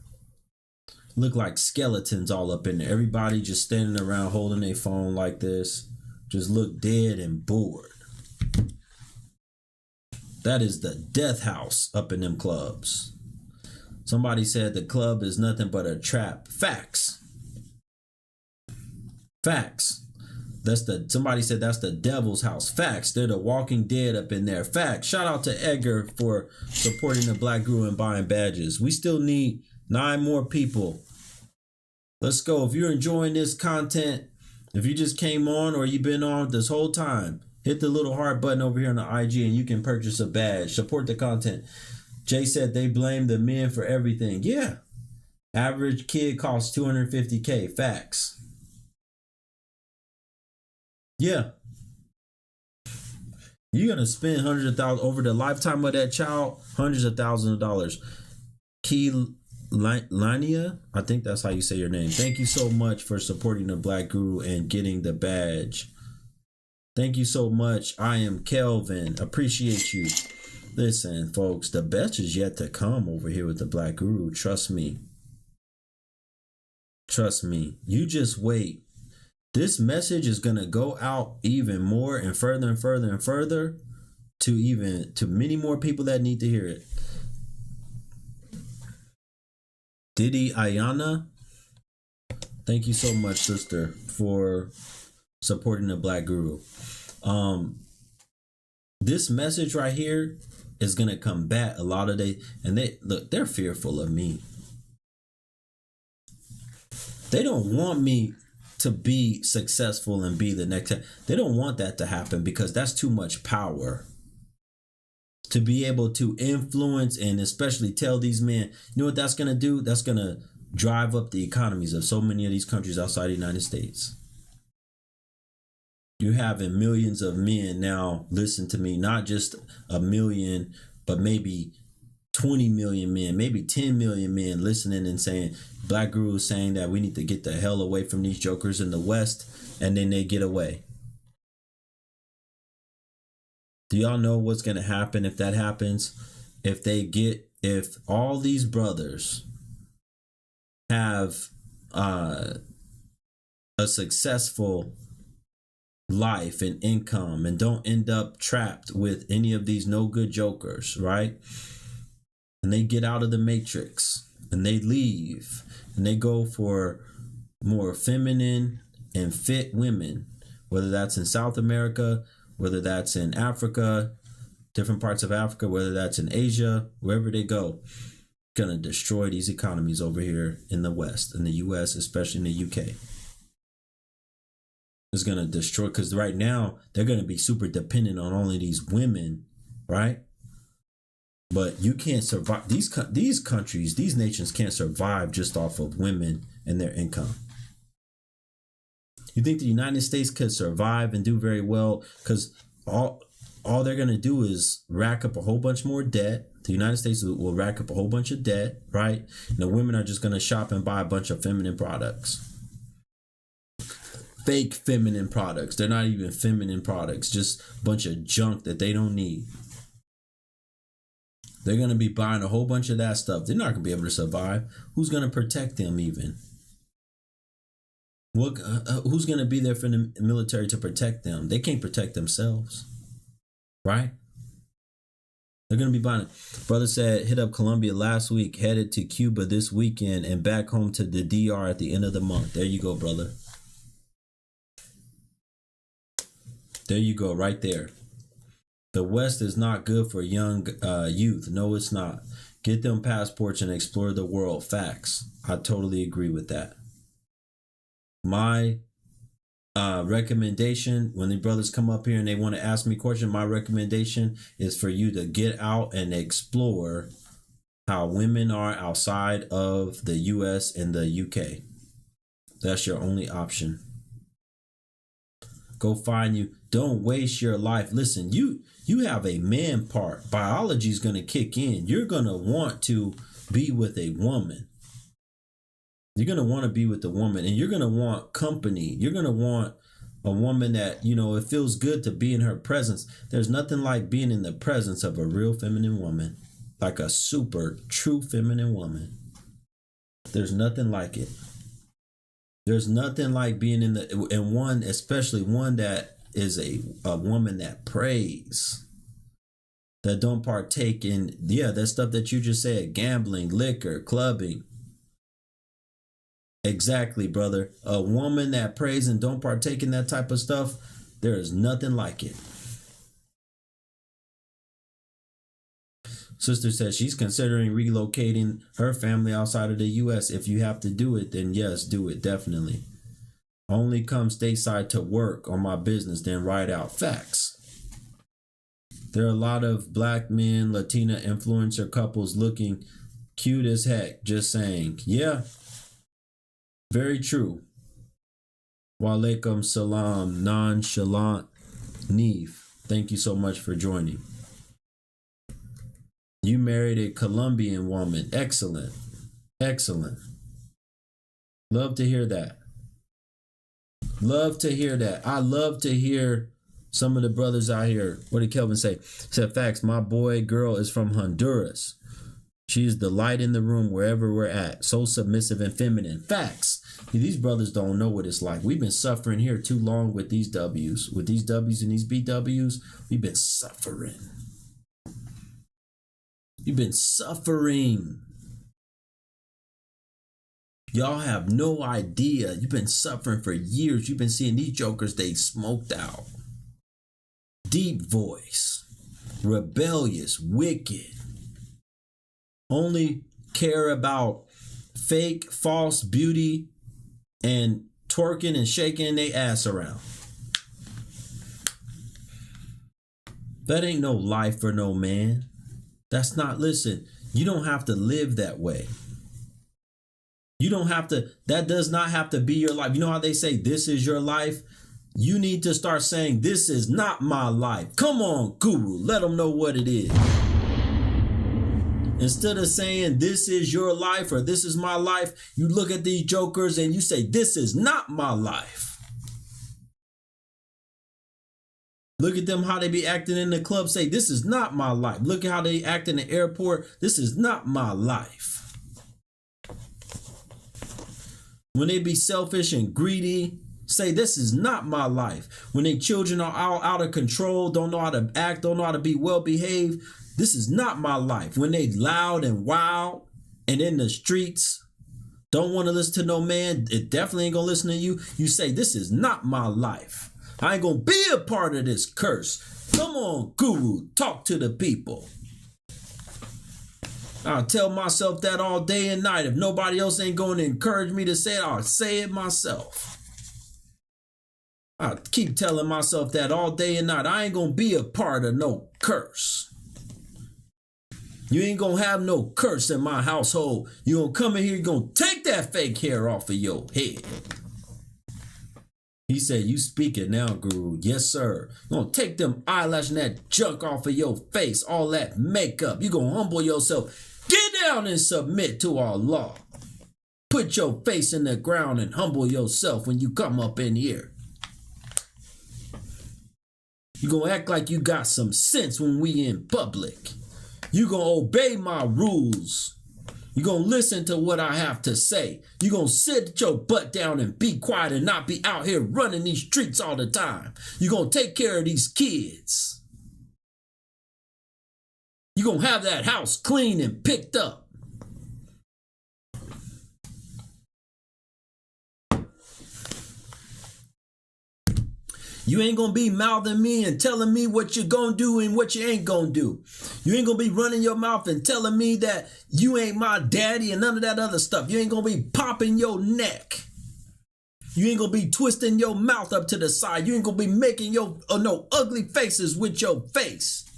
Look like skeletons all up in there. Everybody just standing around holding their phone like this. Just look dead and bored. That is the death house up in them clubs. Somebody said the club is nothing but a trap. Facts. Facts. Somebody said that's the devil's house. Facts. They're the walking dead up in there. Facts. Shout out to Edgar for supporting the Black Guru and buying badges. We still need 9 more people. Let's go. If you're enjoying this content, if you just came on or you've been on this whole time, hit the little heart button over here on the IG and you can purchase a badge. Support the content. Jay said they blame the men for everything. Yeah. Average kid costs $250K. Facts. Yeah. You're going to spend hundreds of thousands over the lifetime of that child, hundreds of thousands of dollars. Key Lania, I think that's how you say your name. Thank you so much for supporting the Black Guru and getting the badge. Thank you so much. I am Kelvin. Appreciate you. Listen, folks, the best is yet to come over here with the Black Guru. Trust me. Trust me. You just wait. This message is going to go out even more and further and further and further to many more people that need to hear it. Diddy Ayana, thank you so much, sister, for supporting the Black Guru. This message right here is going to combat a lot of they're fearful of me. They don't want me to be successful and be the next. They don't want that to happen because that's too much power. To be able to influence and especially tell these men, you know what that's going to do? That's going to drive up the economies of so many of these countries outside the United States. You're having millions of men now listen to me, not just a million, but maybe 20 million men, maybe 10 million men listening and saying, Black Guru is saying that we need to get the hell away from these jokers in the West, and then they get away. Do y'all know what's going to happen if that happens? If all these brothers have a successful life and income and don't end up trapped with any of these no good jokers, right? And they get out of the matrix and they leave and they go for more feminine and fit women, whether that's in South America, whether that's in Africa, different parts of Africa, whether that's in Asia, wherever they go, gonna destroy these economies over here in the West, in the US, especially in the UK. It's gonna destroy, because right now they're gonna be super dependent on only these women, right? But you can't survive. These countries, these nations can't survive just off of women and their income. You think the United States could survive and do very well because all they're going to do is rack up a whole bunch more debt. The United States will rack up a whole bunch of debt, right? And the women are just going to shop and buy a bunch of feminine products. Fake feminine products. They're not even feminine products, just a bunch of junk that they don't need. They're going to be buying a whole bunch of that stuff. They're not going to be able to survive. Who's going to protect them even? Who's going to be there for the military to protect them? They can't protect themselves, right? They're going to be buying it. Brother said, hit up Colombia last week, headed to Cuba this weekend, and back home to the DR at the end of the month. There you go, brother. There you go, right there. The West is not good for young youth. No, it's not. Get them passports and explore the world. Facts. I totally agree with that. My recommendation, when the brothers come up here and they want to ask me questions, my recommendation is for you to get out and explore how women are outside of the US and the UK. That's your only option. Go find you. Don't waste your life. Listen, you have a man part. Biology is going to kick in. You're going to want to be with a woman. You're going to want to be with a woman, and you're going to want company. You're going to want a woman that, it feels good to be in her presence. There's nothing like being in the presence of a real feminine woman, like a super true feminine woman. There's nothing like it. There's nothing like being in one, especially one that is a woman that prays, that don't partake in, that stuff that you just said, gambling, liquor, clubbing. Exactly, brother. A woman that prays and don't partake in that type of stuff, there is nothing like it. Sister says she's considering relocating her family outside of the U.S. If you have to do it, then yes, do it. Definitely. Only come stateside to work on my business, then ride out. Facts. There are a lot of black men, Latina influencer couples looking cute as heck. Just saying. Yeah. Very true. Walaikum salam. Nonchalant. Neve. Thank you so much for joining. You married a Colombian woman. Excellent. Excellent. Love to hear that. Love to hear that. I love to hear some of the brothers out here. What did Kelvin say? He said, facts, my boy girl is from Honduras. She's the light in the room wherever we're at. So submissive and feminine. Facts. These brothers don't know what it's like. We've been suffering here too long with these W's. With these W's and these BWs, we've been suffering. You've been suffering. Y'all have no idea. You've been suffering for years. You've been seeing these jokers, they smoked out. Deep voice. Rebellious. Wicked. Only care about fake, false beauty and twerking and shaking their ass around. That ain't no life for no man. That's not, listen, you don't have to live that way. You don't have to, that does not have to be your life. You know how they say this is your life? You need to start saying this is not my life. Come on, Guru, let them know what it is. Instead of saying this is your life or this is my life, you look at these jokers and you say this is not my life. Look at them, how they be acting in the club. Say, this is not my life. Look at how they act in the airport. This is not my life. When they be selfish and greedy, say, this is not my life. When their children are out of control, don't know how to act, don't know how to be well behaved, this is not my life. When they loud and wild and in the streets, don't want to listen to no man, it definitely ain't gonna listen to you. You say, this is not my life. I ain't gonna be a part of this curse. Come on, Guru, talk to the people. I tell myself that all day and night. If nobody else ain't going to encourage me to say it, I'll say it myself. I keep telling myself that all day and night. I ain't going to be a part of no curse. You ain't going to have no curse in my household. You going to come in here, you're going to take that fake hair off of your head. He said, you speak it now, Guru. Yes, sir. You're going to take them eyelashes and that junk off of your face, all that makeup. You're going to humble yourself. Get down and submit to our law. Put your face in the ground and humble yourself when you come up in here. You're going to act like you got some sense when we in public. You're going to obey my rules. You're going to listen to what I have to say. You're going to sit your butt down and be quiet and not be out here running these streets all the time. You're going to take care of these kids. You're going to have that house clean and picked up. You ain't going to be mouthing me and telling me what you're going to do and what you ain't going to do. You ain't going to be running your mouth and telling me that you ain't my daddy and none of that other stuff. You ain't going to be popping your neck. You ain't going to be twisting your mouth up to the side. You ain't going to be making your no ugly faces with your face.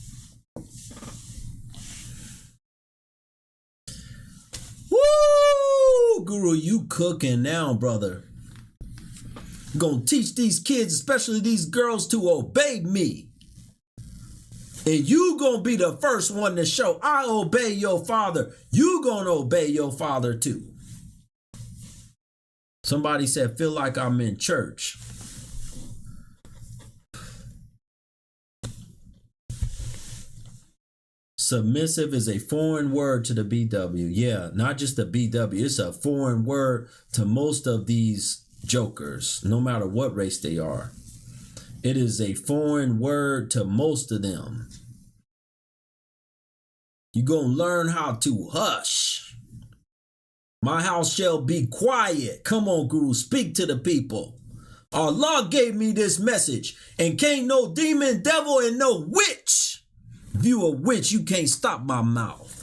Woo! Guru, you cooking now, brother. Gonna teach these kids, especially these girls, to obey me. And you gonna be the first one to show I obey your father. You gonna obey your father too. Somebody said, feel like I'm in church. Submissive is a foreign word to the BW. Yeah, not just the BW. It's a foreign word to most of these jokers, no matter what race they are. It is a foreign word to most of them. You're going to learn how to hush. My house shall be quiet. Come on, Guru, speak to the people. Allah gave me this message, and can't no demon, devil, and no witch. If you a witch, you can't stop my mouth.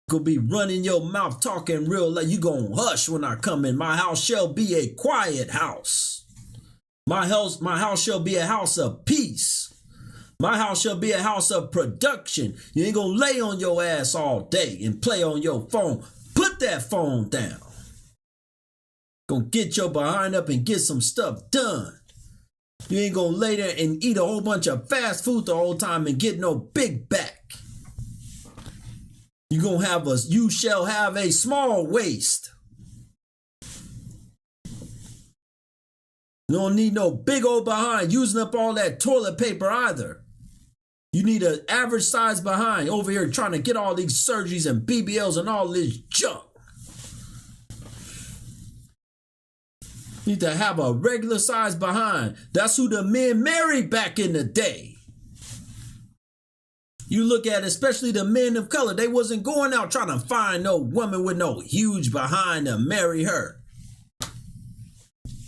Gonna be running your mouth talking real like you gonna hush when I come in. My house shall be a quiet house. My house shall be a house of peace. My house shall be a house of production. You ain't gonna lay on your ass all day and play on your phone. Put that phone down. Gonna get your behind up and get some stuff done. You ain't gonna lay there and eat a whole bunch of fast food the whole time and get no big back. You shall have a small waist. You don't need no big old behind using up all that toilet paper either. You need an average size behind over here trying to get all these surgeries and BBLs and all this junk. You need to have a regular size behind. That's who the men married back in the day. You look at especially the men of color, they wasn't going out trying to find no woman with no huge behind to marry her.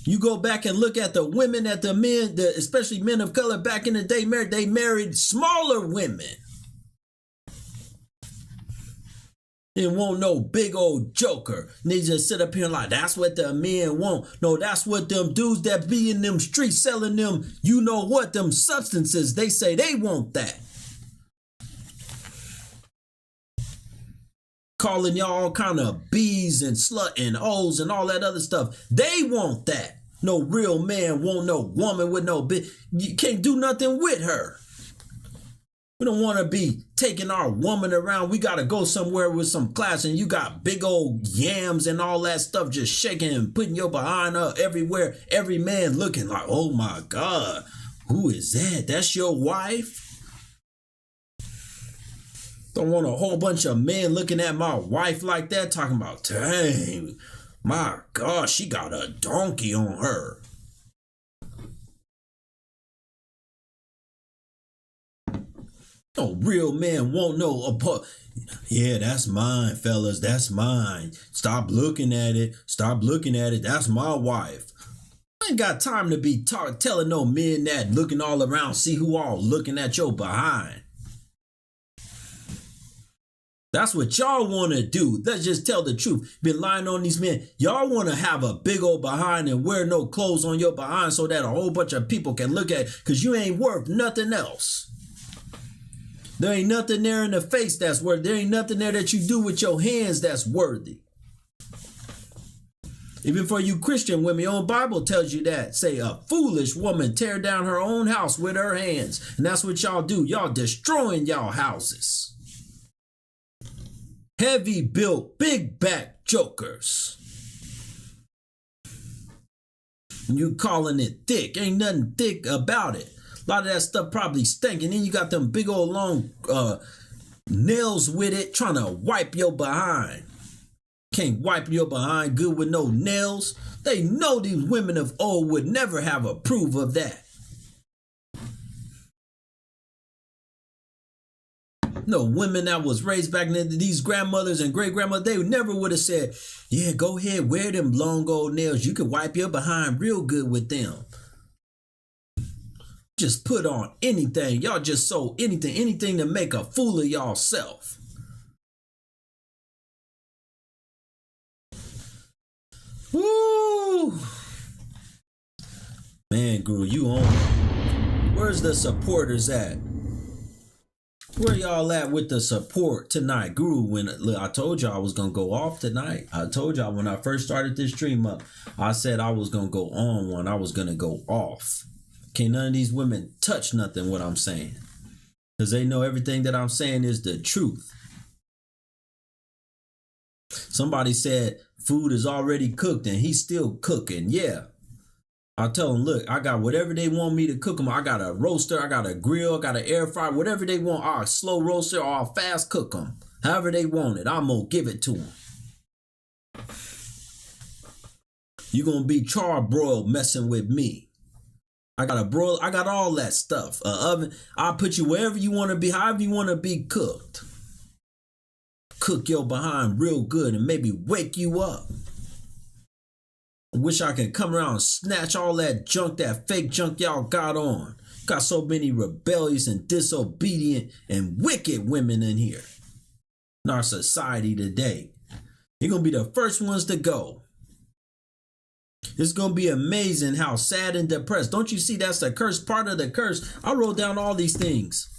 You go back and look at the women that the men, especially men of color back in the day married, they married smaller women. They want no big old joker. And they just sit up here like, that's what the men want. No, that's what them dudes that be in them streets selling them, you know what, them substances, they say they want that. Calling y'all all kind of B's and slut and O's and all that other stuff. They want that. No real man want no woman with no big. You can't do nothing with her. We don't want to be taking our woman around. We got to go somewhere with some class and you got big old yams and all that stuff just shaking and putting your behind up everywhere. Every man looking like, oh my God, who is that? That's your wife? Don't want a whole bunch of men looking at my wife like that, talking about, dang, my gosh, she got a donkey on her. No real man won't know about. Yeah, that's mine, fellas. That's mine. Stop looking at it. Stop looking at it. That's my wife. I ain't got time to be telling no men that, looking all around, see who all looking at your behind. That's what y'all want to do. Let's just tell the truth. Been lying on these men. Y'all want to have a big old behind and wear no clothes on your behind so that a whole bunch of people can look at it, because you ain't worth nothing else. There ain't nothing there in the face that's worthy. There ain't nothing there that you do with your hands that's worthy. Even for you Christian women, your own Bible tells you that. Say, a foolish woman tear down her own house with her hands. And that's what y'all do. Y'all destroying y'all houses. Heavy built, big back jokers. You calling it thick. Ain't nothing thick about it. A lot of that stuff probably stinking. Then you got them big old long nails with it, trying to wipe your behind. Can't wipe your behind good with no nails. They know these women of old would never have approved of that. No women that was raised back then, these grandmothers and great grandmothers, they never would have said, yeah, go ahead, wear them long old nails. You can wipe your behind real good with them. Just put on anything. Y'all just sold anything to make a fool of y'all self. Woo! Man, Guru, you on. Where's the supporters at? Where y'all at with the support tonight? Guru, look, I told y'all I was going to go off tonight. I told y'all when I first started this stream up, I said I was going to go on one. I was going to go off. Can't none of these women touch nothing what I'm saying. Because they know everything that I'm saying is the truth. Somebody said food is already cooked and he's still cooking. Yeah. I tell them, look, I got whatever they want me to cook them. I got a roaster, I got a grill, I got an air fryer, whatever they want. I'll slow roaster or I'll fast cook them. However they want it, I'm going to give it to them. You're going to be charbroiled messing with me. I got a broil, I got all that stuff. Oven, I'll put you wherever you want to be, however you want to be cooked. Cook your behind real good and maybe wake you up. I wish I could come around and snatch all that junk, that fake junk y'all got on. Got so many rebellious and disobedient and wicked women in here. In our society today. You're going to be the first ones to go. It's going to be amazing how sad and depressed. Don't you see that's the curse, part of the curse? I wrote down all these things.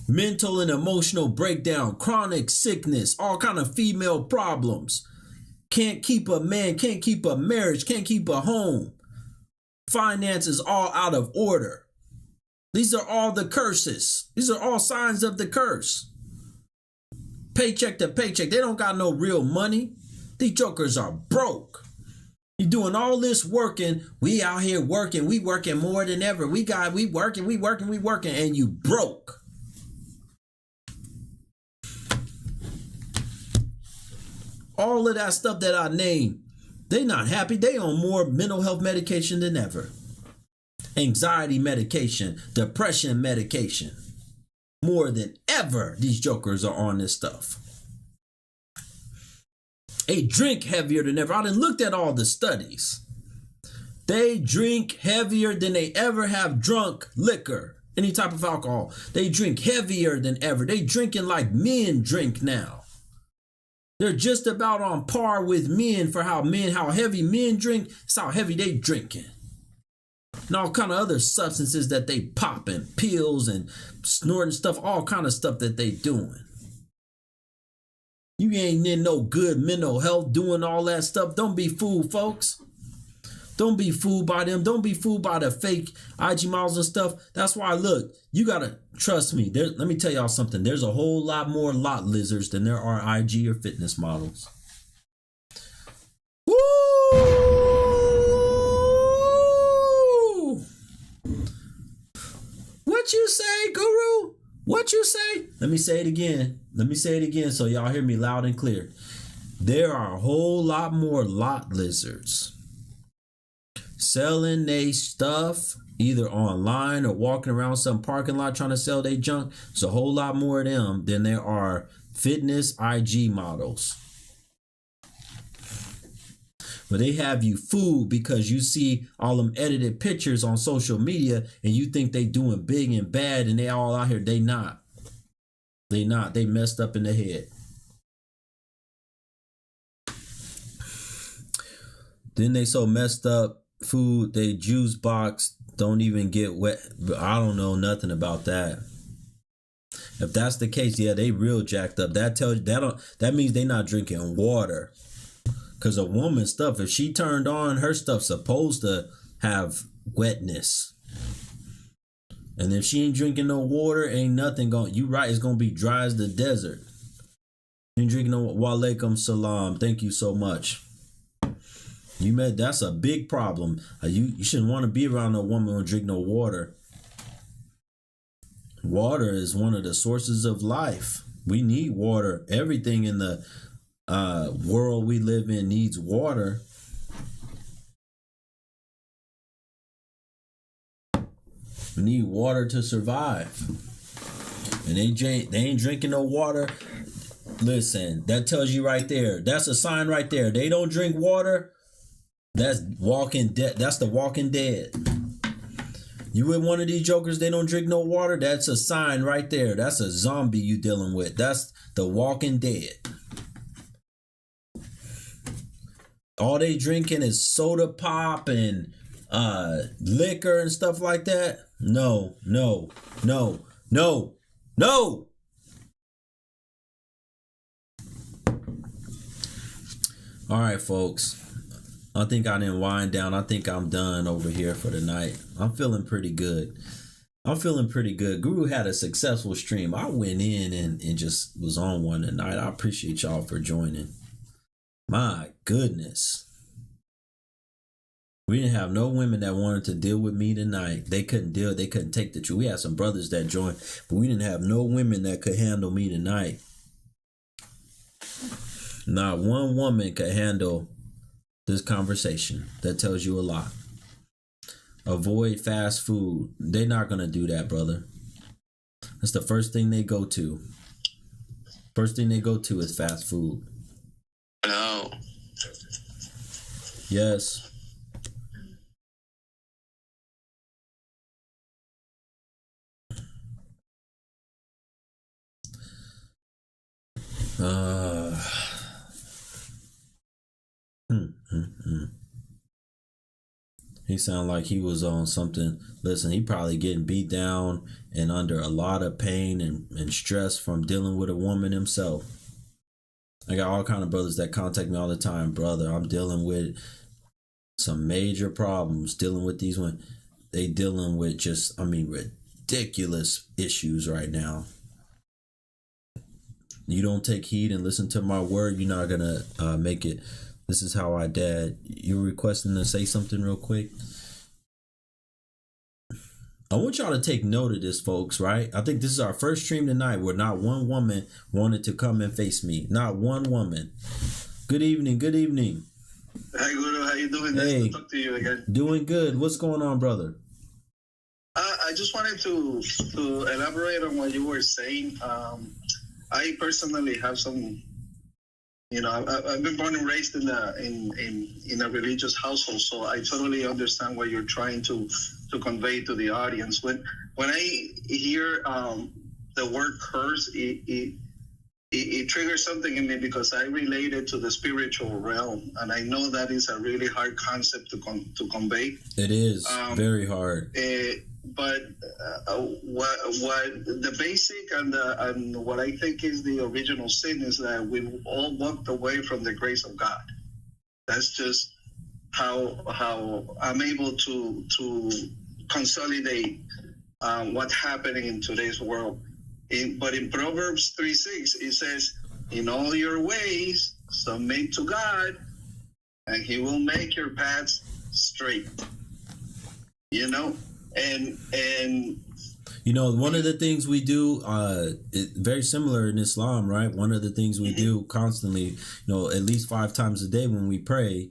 Mental and emotional breakdown, chronic sickness, all kind of female problems. Can't keep a man, can't keep a marriage, can't keep a home. Finances all out of order. These are all the curses. These are all signs of the curse. Paycheck to paycheck. They don't got no real money. These jokers are broke. You're doing all this working. We out here working. We working more than ever. We working, and you broke. All of that stuff that I named, they not happy. They on more mental health medication than ever. Anxiety medication, depression medication. More than ever, these jokers are on this stuff. They drink heavier than ever. I done looked at all the studies. They drink heavier than they ever have drunk liquor, any type of alcohol. They drink heavier than ever. They drinking like men drink now. They're just about on par with men for how heavy men drink. It's how heavy they drinking. And all kind of other substances that they popping, pills and snorting stuff, all kind of stuff that they doing. You ain't in no good mental health doing all that stuff. Don't be fooled, folks. Don't be fooled by them. Don't be fooled by the fake IG models and stuff. That's why, look, you got to trust me. Let me tell y'all something. There's a whole lot more lot lizards than there are IG or fitness models. Woo! What you say, Guru? What you say? Let me say it again. So y'all hear me loud and clear. There are a whole lot more lot lizards selling they stuff either online or walking around some parking lot trying to sell their junk. It's a whole lot more of them than there are fitness IG models. But they have you fooled because you see all them edited pictures on social media and you think they doing big and bad and they all out here. They not. They not. They messed up in the head. Then they so messed up food, they juice box don't even get wet. But I don't know nothing about that. If that's the case, yeah, they real jacked up. That tells you that means they not drinking water. Cause a woman's stuff, if she turned on, her stuff's supposed to have wetness. And if she ain't drinking no water, ain't nothing going. You right, it's gonna be dry as the desert. You ain't drinking no walaikum salam. Thank you so much. That's a big problem. You shouldn't want to be around a woman who drink no water. Water is one of the sources of life. We need water. Everything in the world we live in needs water. We need water to survive. And they ain't drinking no water. Listen, that tells you right there. That's a sign right there. They don't drink water. That's Walking Dead. That's the Walking Dead. You with one of these jokers, they don't drink no water. That's a sign right there. That's a zombie you dealing with. That's the Walking Dead. All they drinking is soda pop and liquor and stuff like that. No. All right, folks. I think I didn't wind down. I think I'm done over here for the night. I'm feeling pretty good. Guru had a successful stream. I went in and just was on one tonight. I appreciate y'all for joining. My goodness. We didn't have no women that wanted to deal with me tonight. They couldn't deal. They couldn't take the truth. We had some brothers that joined, but we didn't have no women that could handle me tonight. Not one woman could handle this conversation. That tells you a lot. Avoid fast food. They're not going to do that, brother. That's the first thing they go to. First thing they go to is fast food. No. Yes. He sounded like he was on something. Listen, he probably getting beat down and under a lot of pain and stress from dealing with a woman himself. I got all kind of brothers that contact me all the time. Brother, I'm dealing with some major problems dealing with these women. They dealing with just, ridiculous issues right now. You don't take heed and listen to my word, you're not gonna make it. This is how I dad. You're requesting to say something real quick. I want y'all to take note of this, folks, right? I think this is our first stream tonight where not one woman wanted to come and face me. Not one woman. Good evening. Good evening. Hi, Guru. How you doing? Hey, nice to talk to you again. Doing good. What's going on, brother? I just wanted to elaborate on what you were saying. I personally have some, I've been born and raised in a religious household, so I totally understand what you're trying to convey to the audience. When I hear the word curse, it triggers something in me because I relate it to the spiritual realm, and I know that is a really hard concept to convey. It is very hard. But what the basic and what I think is the original sin is that we all walked away from the grace of God. That's just how I'm able to consolidate what's happening in today's world. But in Proverbs 3:6, it says, "In all your ways submit to God, and He will make your paths straight." And one of the things we do, very similar in Islam, right? One of the things we do constantly, at least 5 times a day when we pray,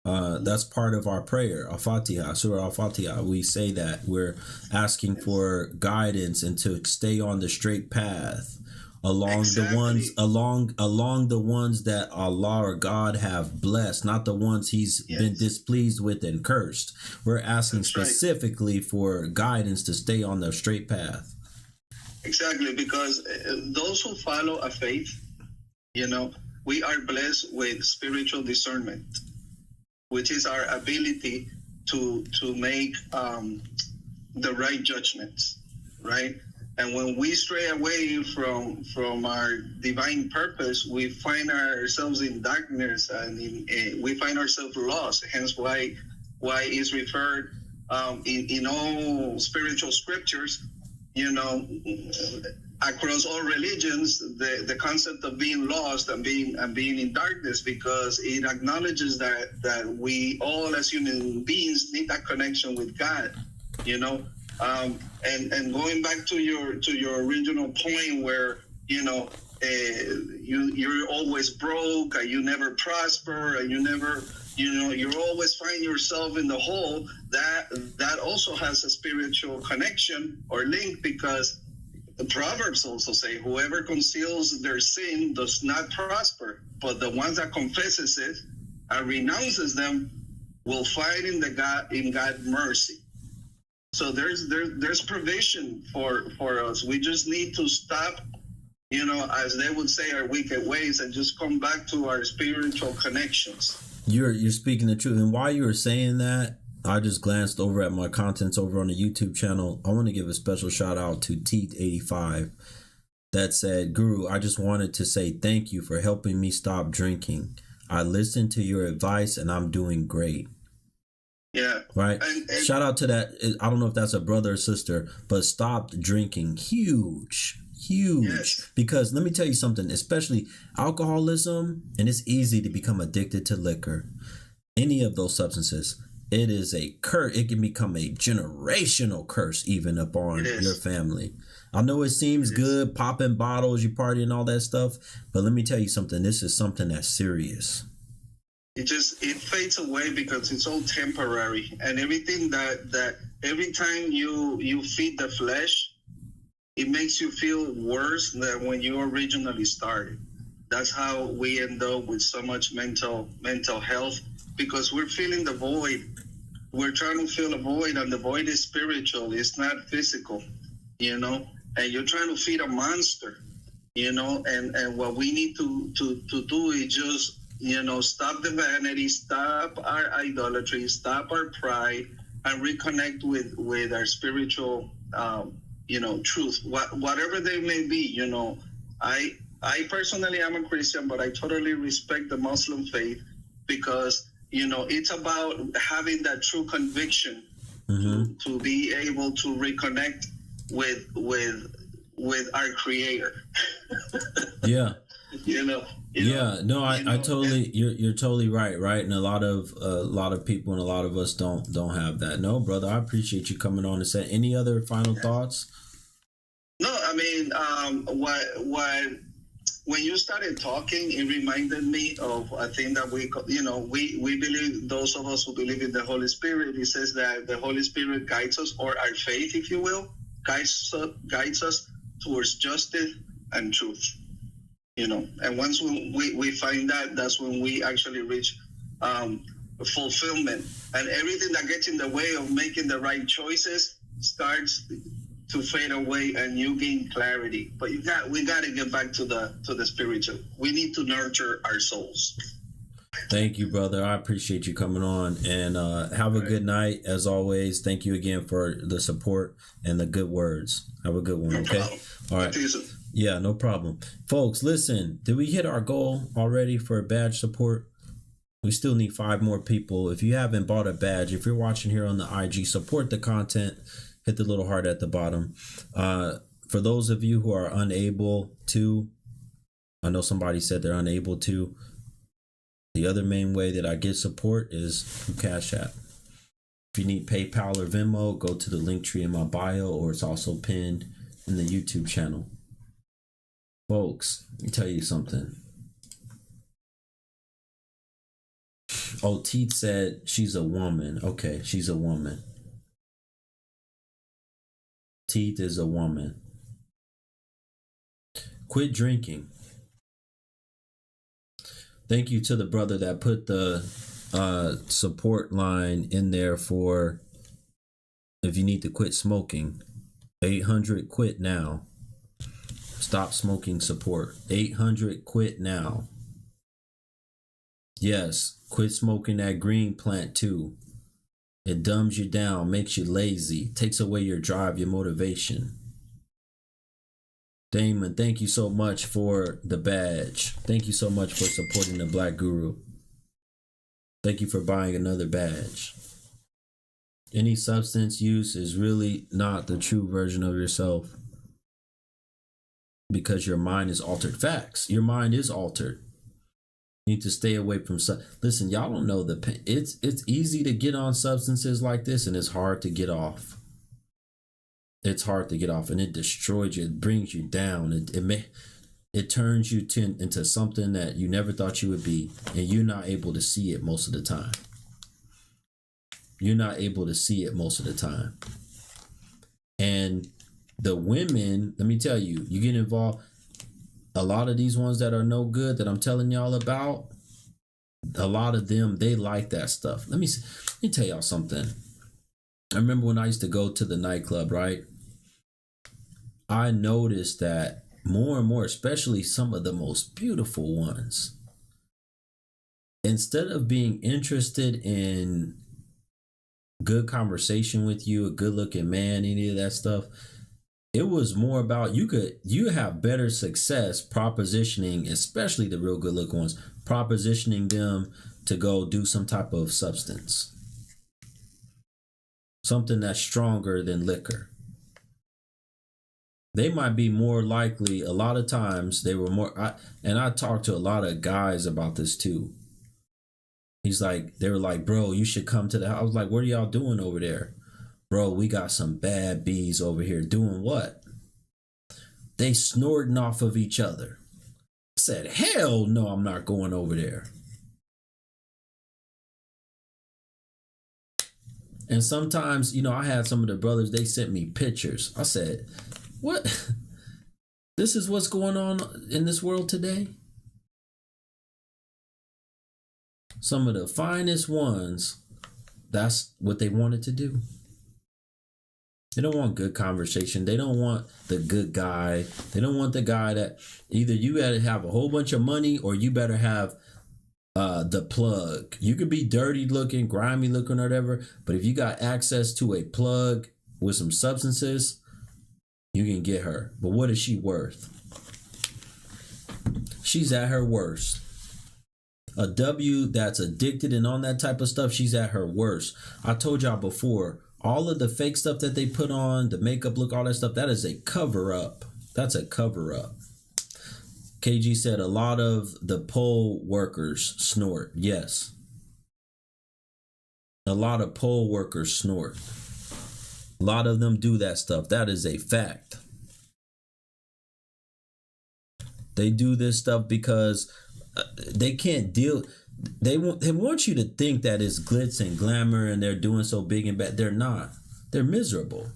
That's part of our prayer, Al-Fatiha, Surah Al-Fatiha. We say that we're asking for guidance and to stay on the straight path along the ones along the ones that Allah or God have blessed, not the ones He's been displeased with and cursed. We're asking specifically for guidance to stay on the straight path. Exactly, because those who follow a faith, we are blessed with spiritual discernment, which is our ability to make the right judgments, right? And when we stray away from our divine purpose, we find ourselves in darkness, and we find ourselves lost. Hence, why is referred in all spiritual scriptures, across all religions, the concept of being lost and being in darkness, because it acknowledges that we all as human beings need that connection with God, and going back to your original point where you're always broke, and you never prosper, and you never you always find yourself in the hole. That also has a spiritual connection or link, because the Proverbs also say, whoever conceals their sin does not prosper, but the ones that confesses it and renounces them will find in God mercy. So there's provision for us. We just need to stop, as they would say, our wicked ways, and just come back to our spiritual connections. You're speaking the truth. And while you were saying that, I just glanced over at my contents over on the YouTube channel. I want to give a special shout out to Teeth85 that said, Guru, I just wanted to say thank you for helping me stop drinking. I listened to your advice and I'm doing great. Yeah. Right. And shout out to that. I don't know if that's a brother or sister, but stopped drinking. Huge. Yes. Because let me tell you something, especially alcoholism, and it's easy to become addicted to liquor. Any of those substances. It is a curse. It can become a generational curse even upon your family. I know it seems good, popping bottles, you party and all that stuff, but let me tell you something. This is something that's serious. It fades away because it's all temporary, and everything that every time you feed the flesh, it makes you feel worse than when you originally started. That's how we end up with so much mental health, because we're feeling the void. We're trying to fill a void, and the void is spiritual. It's not physical, and you're trying to feed a monster, and what we need to do is just, stop the vanity, stop our idolatry, stop our pride, and reconnect with our spiritual, truth, whatever they may be. I personally am a Christian, but I totally respect the Muslim faith, because it's about having that true conviction to be able to reconnect with our Creator. Yeah. I know, totally. You're totally right. And a lot of people and a lot of us don't have that. No, brother, I appreciate you coming on and saying. Any other final thoughts? No, I mean, what when you started talking, it reminded me of a thing that we believe, those of us who believe in the Holy Spirit, it says that the Holy Spirit guides us, or our faith, if you will, guides us towards justice and truth. And once we find that's when we actually reach fulfillment. And everything that gets in the way of making the right choices starts to fade away, and you gain clarity. But we got to get back to the spiritual. We need to nurture our souls. Thank you, brother. I appreciate you coming on, and have a good night. As always, thank you again for the support and the good words. Have a good one. No okay. Problem. All right. Yeah, no problem. Folks, listen, did we hit our goal already for badge support? We still need 5 more people. If you haven't bought a badge, if you're watching here on the IG, support the content. Hit the little heart at the bottom. For those of you who are unable to, I know somebody said they're unable to. The other main way that I get support is through Cash App. If you need PayPal or Venmo, go to the link tree in my bio, or it's also pinned in the YouTube channel. Folks, let me tell you something. Oh, Teeth said she's a woman. Okay, she's a woman. Teeth is a woman. Quit drinking. Thank you to the brother that put the support line in there for if you need to quit smoking. 800 quit now. Stop smoking support. 800 quit now. Yes, quit smoking that green plant too. It dumbs you down, makes you lazy, takes away your drive, your motivation. Damon, thank you so much for the badge. Thank you so much for supporting the Black Guru. Thank you for buying another badge. Any substance use is really not the true version of yourself because your mind is altered. Facts. Your mind is altered. You need to stay away from listen, y'all don't know the pain. It's easy to get on substances like this and it's hard to get off. It's hard to get off and it destroys you. It brings you down. It turns you into something that you never thought you would be, and you're not able to see it most of the time. You're not able to see it most of the time. And the women, let me tell you, you get involved. A lot of these ones that are no good that I'm telling y'all about, a lot of them, they like that stuff. Let me tell y'all something. I remember when I used to go to the nightclub, right? I noticed that more and more, especially some of the most beautiful ones, instead of being interested in good conversation with you, a good looking man, any of that stuff, it was more about you have better success propositioning, especially the real good looking ones, propositioning them to go do some type of substance. Something that's stronger than liquor. They might be more likely, a lot of times they were more, and I talked to a lot of guys about this too. They were like, bro, you should come to the house. I was like, what are y'all doing over there? Bro, we got some bad bees over here. Doing what? They snorting off of each other. I said, hell no, I'm not going over there. And sometimes, I had some of the brothers, they sent me pictures. I said, what? This is what's going on in this world today? Some of the finest ones, that's what they wanted to do. They don't want good conversation. They don't want the good guy. They don't want the guy that either you gotta have a whole bunch of money or you better have the plug. You could be dirty looking, grimy looking or whatever, but if you got access to a plug with some substances, you can get her. But what is she worth? She's at her worst. A W that's addicted and on that type of stuff, she's at her worst. I told y'all before, all of the fake stuff that they put on, the makeup look, all that stuff, that is a cover up. That's a cover up. KG said a lot of the poll workers snort. Yes. A lot of poll workers snort. A lot of them do that stuff. That is a fact. They do this stuff because they can't deal. They want you to think that it's glitz and glamour and they're doing so big and bad. They're not. They're miserable.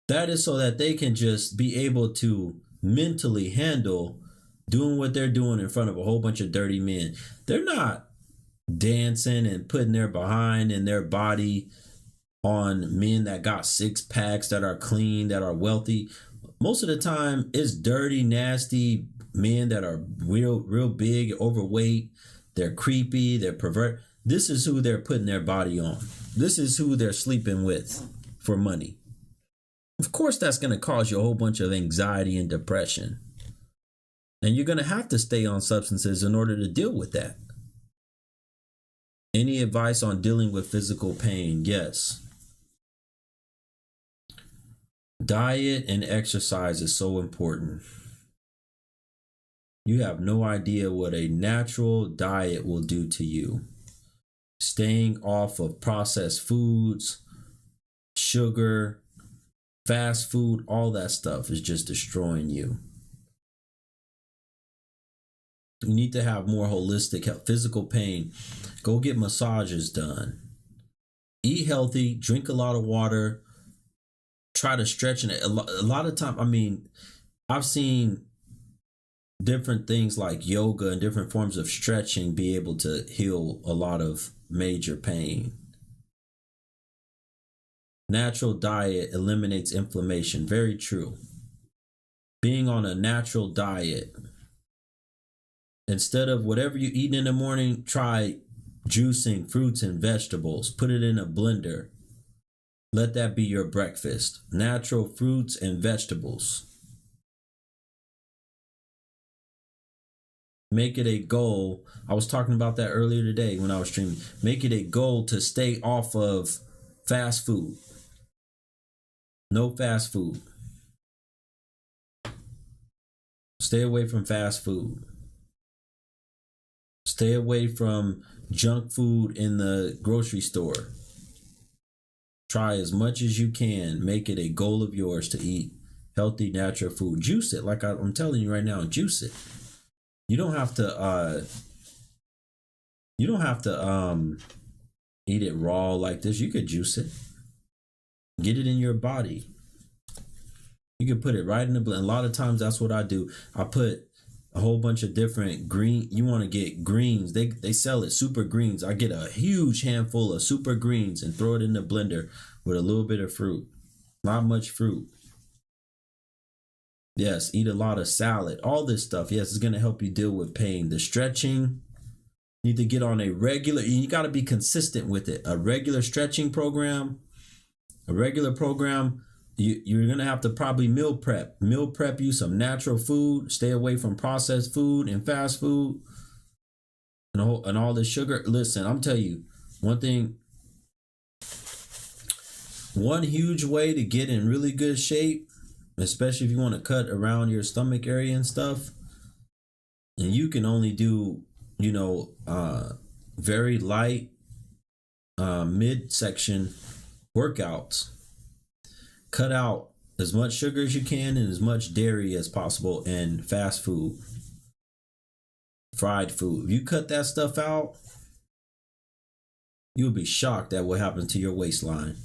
That is so that they can just be able to mentally handle doing what they're doing in front of a whole bunch of dirty men. They're not dancing and putting their behind and their body on men that got six packs, that are clean, that are wealthy. Most of the time, it's dirty, nasty men that are real big, overweight. They're creepy, they're pervert. This is who they're putting their body on. This is who they're sleeping with for money. Of course, that's going to cause you a whole bunch of anxiety and depression. And you're going to have to stay on substances in order to deal with that. Any advice on dealing with physical pain? Yes. Diet and exercise is so important. You have no idea what a natural diet will do to you. Staying off of processed foods, sugar, fast food, all that stuff is just destroying you. You need to have more holistic health. Physical pain, go get massages done. Eat healthy, drink a lot of water, try to stretch. And a lot of time, I mean, I've seen different things like yoga and different forms of stretching be able to heal a lot of major pain. Natural diet eliminates inflammation. Very true. Being on a natural diet, instead of whatever you eat in the morning, try juicing fruits and vegetables. Put it in a blender. Let that be your breakfast. Natural fruits and vegetables. Make it a goal. I was talking about that earlier today when I was streaming. Make it a goal to stay off of fast food. No fast food. Stay away from fast food. Stay away from junk food in the grocery store. Try as much as you can. Make it a goal of yours to eat healthy, natural food. Juice it, like I'm telling you right now. Juice it. You don't have to. Eat it raw like this. You could juice it. Get it in your body. You can put it right in the blender. A lot of times that's what I do. I put a whole bunch of different green. You want to get greens. They sell it, super greens. I get a huge handful of super greens and throw it in the blender with a little bit of fruit. Not much fruit. Yes, eat a lot of salad. All this stuff. Yes, it's going to help you deal with pain. The stretching. You need to get on a regular. You got to be consistent with it. A regular stretching program. A regular program. You're going to have to probably meal prep. Meal prep you some natural food. Stay away from processed food and fast food. And all this sugar. Listen, I'm telling you, one thing. One huge way to get in really good shape, especially if you want to cut around your stomach area and stuff, and you can only do, very light midsection workouts. Cut out as much sugar as you can and as much dairy as possible and fast food, fried food. If you cut that stuff out, you'll be shocked at what happens to your waistline.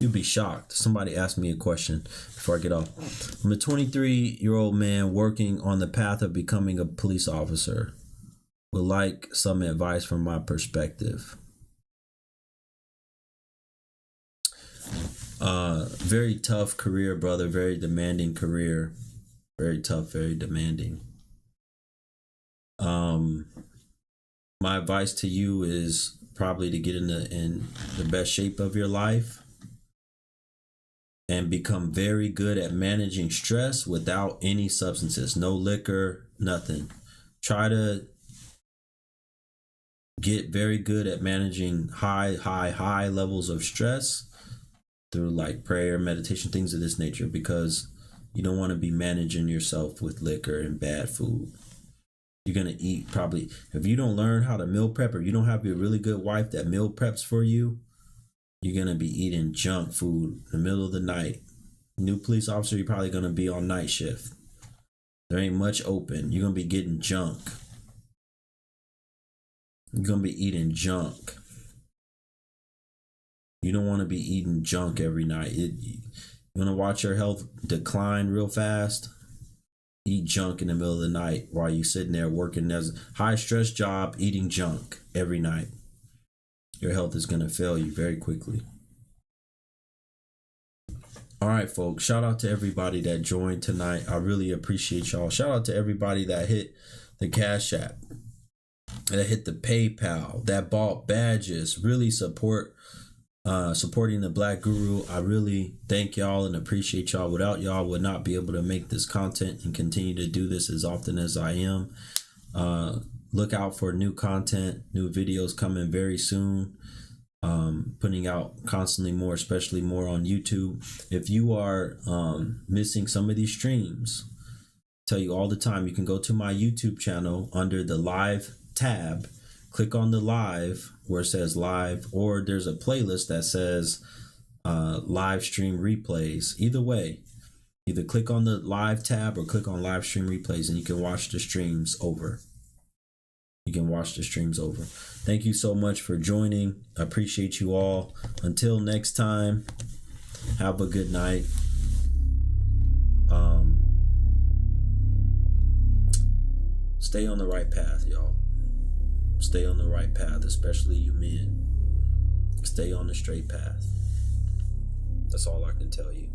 You'll be shocked. Somebody asked me a question before I get off. I'm a 23-year-old man working on the path of becoming a police officer. Would like some advice from my perspective. Very tough career, brother. Very demanding career. Very tough, very demanding. My advice to you is probably to get in the best shape of your life and become very good at managing stress without any substances. No liquor, nothing. Try to get very good at managing high levels of stress through like prayer, meditation, things of this nature, because you don't want to be managing yourself with liquor and bad food. You're going to eat probably, if you don't learn how to meal prep or you don't have a really good wife that meal preps for you, you're going to be eating junk food in the middle of the night. New police officer, you're probably going to be on night shift. There ain't much open. You're going to be getting junk. You're going to be eating junk. You don't want to be eating junk every night. You want to watch your health decline real fast? Eat junk in the middle of the night while you're sitting there working as a high stress job, eating junk every night. Your health is going to fail you very quickly. All right, folks. Shout out to everybody that joined tonight. I really appreciate y'all. Shout out to everybody that hit the Cash App, that hit the PayPal, that bought badges. Really supporting the Black Guru. I really thank y'all and appreciate y'all. Without y'all, I would not be able to make this content and continue to do this as often as I am. Look out for new content, new videos coming very soon. Putting out constantly more, especially more on YouTube. If you are missing some of these streams, I tell you all the time, you can go to my YouTube channel under the live tab. Click on the live where it says live, or there's a playlist that says live stream replays. Either way, Either click on the live tab or click on live stream replays, and you can watch the streams over. You can watch the streams over. Thank you so much for joining. I appreciate you all. Until next time, have a good night. Stay on the right path, y'all. Stay on the right path, especially you men. Stay on the straight path. That's all I can tell you.